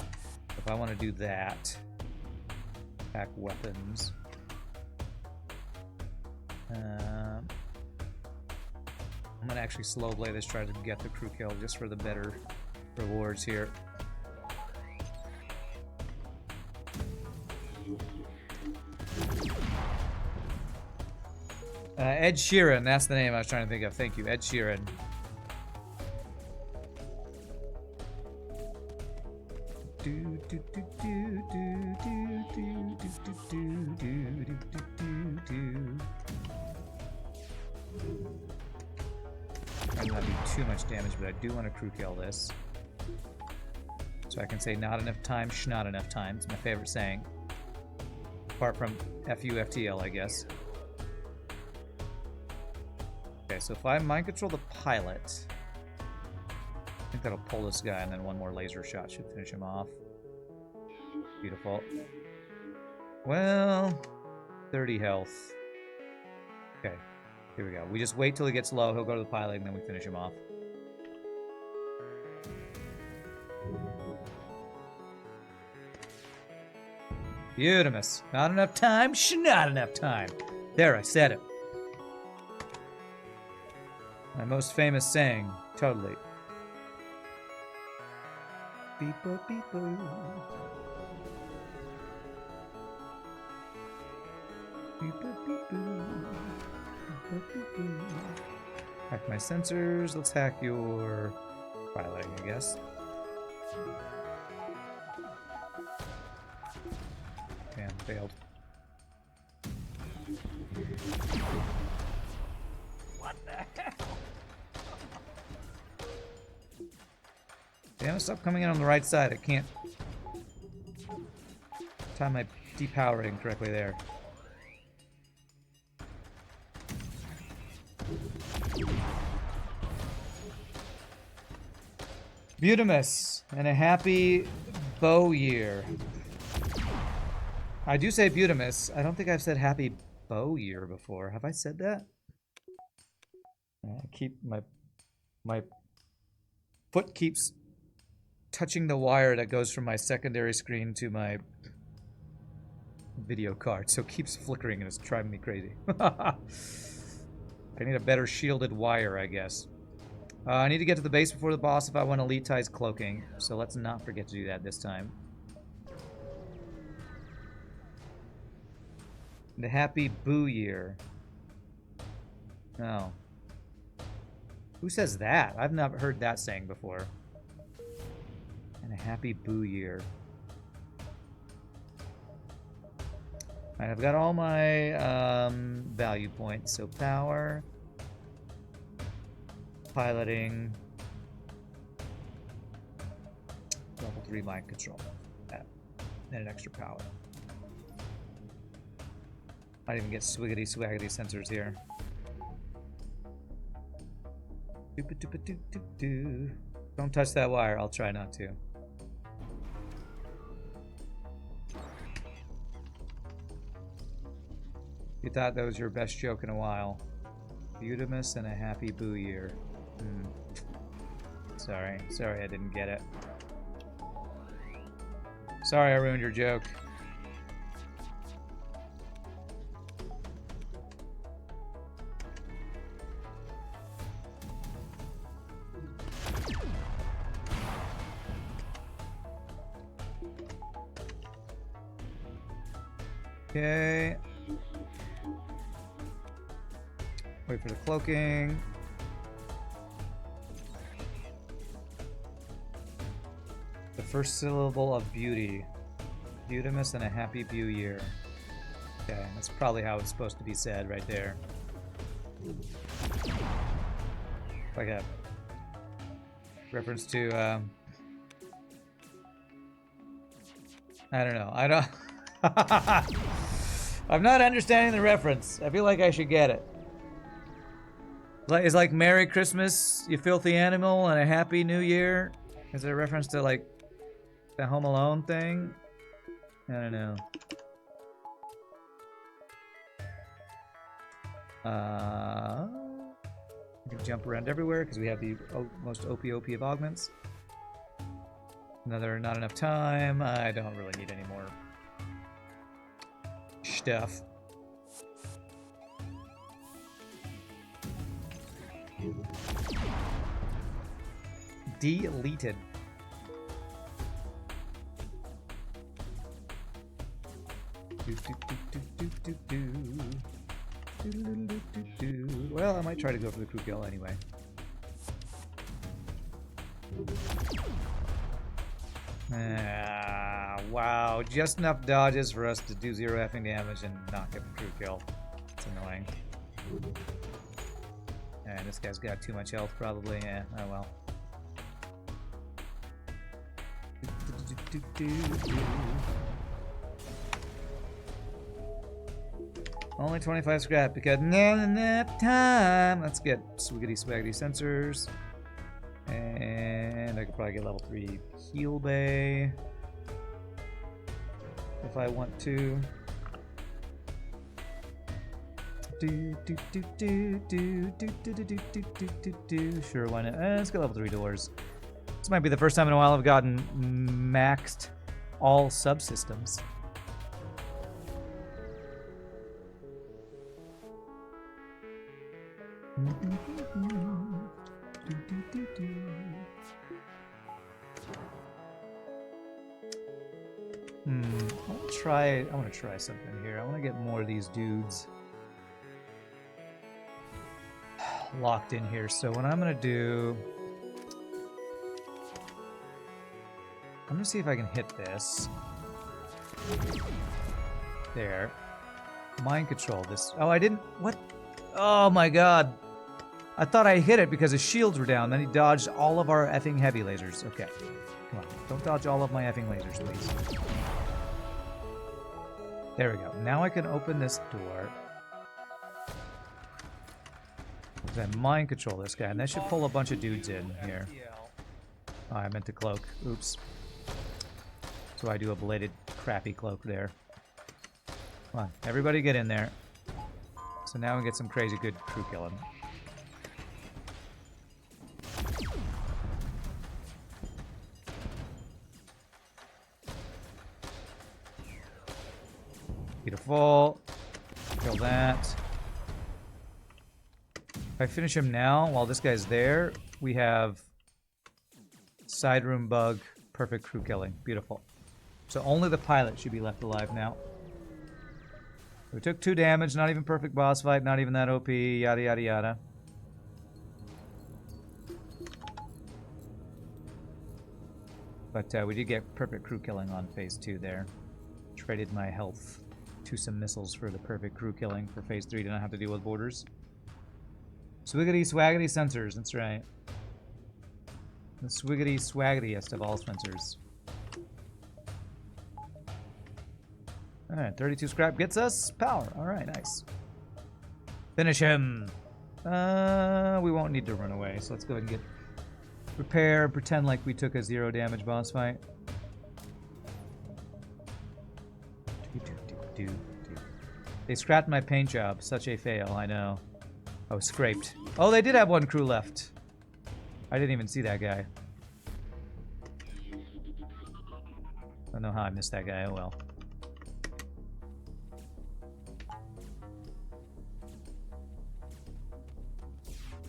If I want to do that, pack weapons. I'm gonna actually slow play this, try to get the crew kill just for the better rewards here. Ed Sheeran, that's the name I was trying to think of. Thank you, Ed Sheeran. Might not do too much damage, but I do want to crew kill this. So I can say not enough time, not enough time. It's my favorite saying. Apart from FU FTL, I guess. Okay, so if I mind control the pilot, I think that'll pull this guy, and then one more laser shot should finish him off. Beautiful. Well, 30 health. Okay, here we go. We just wait till he gets low, he'll go to the pilot, and then we finish him off. Beautimous. Not enough time, not enough time. There, I said it. My most famous saying, totally. Beep-o, beep-o. Beep-o, beep-o. Hack my sensors. Let's hack your piloting, I guess. Damn, failed. What the hell? Damn it, stop coming in on the right side. I can't time my depowering correctly there. Butamus, and a happy bow year. I do say Butamus. I don't think I've said happy bow year before. Have I said that? I keep my foot keeps touching the wire that goes from my secondary screen to my video card, so it keeps flickering and it's driving me crazy. I need a better shielded wire, I guess. I need to get to the base before the boss if I want Elite Tie's cloaking, so let's not forget to do that this time. The happy boo year. No. Who says that? I've never heard that saying before. And a happy boo year. Alright, I've got all my value points. So power, piloting, level 3 mind control, and an extra power. Might even get swiggity swaggity sensors here. Don't touch that wire. I'll try not to. You thought that was your best joke in a while. Butamus and a happy boo year. Sorry I didn't get it. Sorry I ruined your joke. Okay. Wait for the cloaking. The first syllable of beauty. Butamus and a happy bew year. Okay, that's probably how it's supposed to be said right there. Like a reference to, I don't know. I don't... I'm not understanding the reference. I feel like I should get it. It's like Merry Christmas, you filthy animal, and a Happy New Year. Is it a reference to like the Home Alone thing? I don't know. We can jump around everywhere because we have the most OP of augments. Another not enough time. I don't really need any more stuff. Deleted. Well, I might try to go for the crew kill anyway. Wow, just enough dodges for us to do 0 effing damage and not get the crew kill. It's annoying. And this guy's got too much health, probably. Yeah, oh well. Only 25 scrap because not enough time. Let's get swiggity swaggity sensors. And I could probably get level 3 heal bay if I want to. Sure, why not? Let's get level 3 doors. This might be the first time in a while I've gotten maxed all subsystems. I want to try something here. I want to get more of these dudes. locked in here. So what I'm gonna do, I'm gonna see if I can hit this. There. Mind control this. Oh, I didn't. What? Oh my god. I thought I hit it because his shields were down. Then he dodged all of our effing heavy lasers. Okay. Come on. Don't dodge all of my effing lasers, please. There we go. Now I can open this door. Then mind control this guy. And that should pull a bunch of dudes in here. Oh, I meant to cloak. Oops. So I do a bladed crappy cloak there. Come on. Everybody get in there. So now we get some crazy good crew killing. Beautiful. Kill that. If I finish him now, while this guy's there, we have side room bug, perfect crew killing. Beautiful. So only the pilot should be left alive now. We took 2 damage, not even perfect boss fight, not even that OP, yada yada yada. But we did get perfect crew killing on phase 2 there. Traded my health to some missiles for the perfect crew killing for phase 3 to not have to deal with borders. Swiggity swaggity sensors, that's right. The swiggity swaggitiest of all sensors. Alright, 32 scrap gets us power. Alright, nice. Finish him. We won't need to run away, so let's go ahead and get repair, pretend like we took a 0 damage boss fight. They scrapped my paint job. Such a fail, I know. I was scraped. Oh, they did have 1 crew left. I didn't even see that guy. I don't know how I missed that guy. Oh well.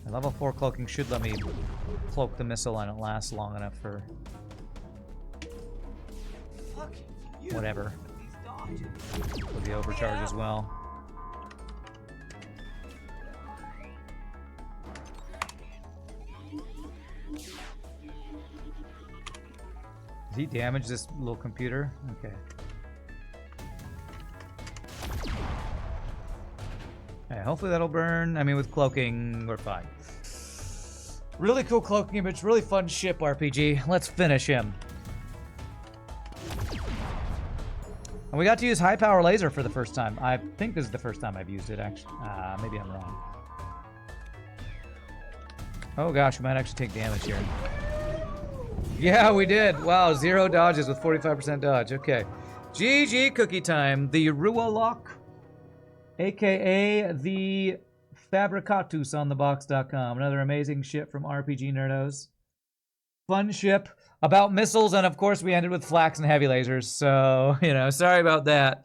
My level 4 cloaking should let me cloak the missile and it lasts long enough for whatever. With the overcharge as well. Did he damage this little computer? Okay. Yeah, hopefully that'll burn. I mean, with cloaking, we're fine. Really cool cloaking image, really fun ship RPG. Let's finish him. And we got to use high power laser for the first time. I think this is the first time I've used it, actually. Maybe I'm wrong. Oh gosh, we might actually take damage here. Yeah, we did. Wow, 0 dodges with 45% dodge. Okay. GG cookie time. The Ruwelok, aka the Fabricatus on the box.com. Another amazing ship from RPGNerdos. Fun ship about missiles, and of course we ended with flax and heavy lasers. So, you know, sorry about that.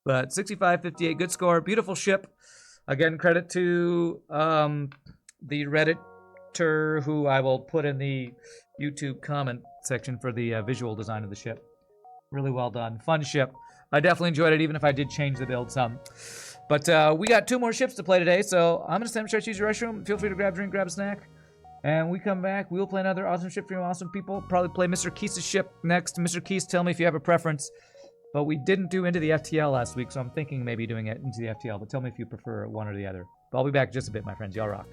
But 65-58, good score. Beautiful ship. Again, credit to the Redditor, who I will put in the YouTube comment section for the visual design of the ship. Really well done. Fun ship. I definitely enjoyed it, even if I did change the build some. But we got 2 more ships to play today, so I'm going to stand up, use your restroom. Feel free to grab a drink, grab a snack. And we come back, we'll play another awesome ship for you awesome people. Probably play Mr. Keys' ship next. Mr. Keys, tell me if you have a preference. But we didn't do Into the FTL last week, so I'm thinking maybe doing it Into the FTL. But tell me if you prefer one or the other. But I'll be back in just a bit, my friends. Y'all rock.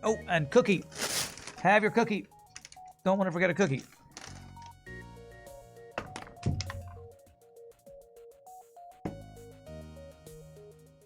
Oh, and cookie. Have your cookie. Don't want to forget a cookie.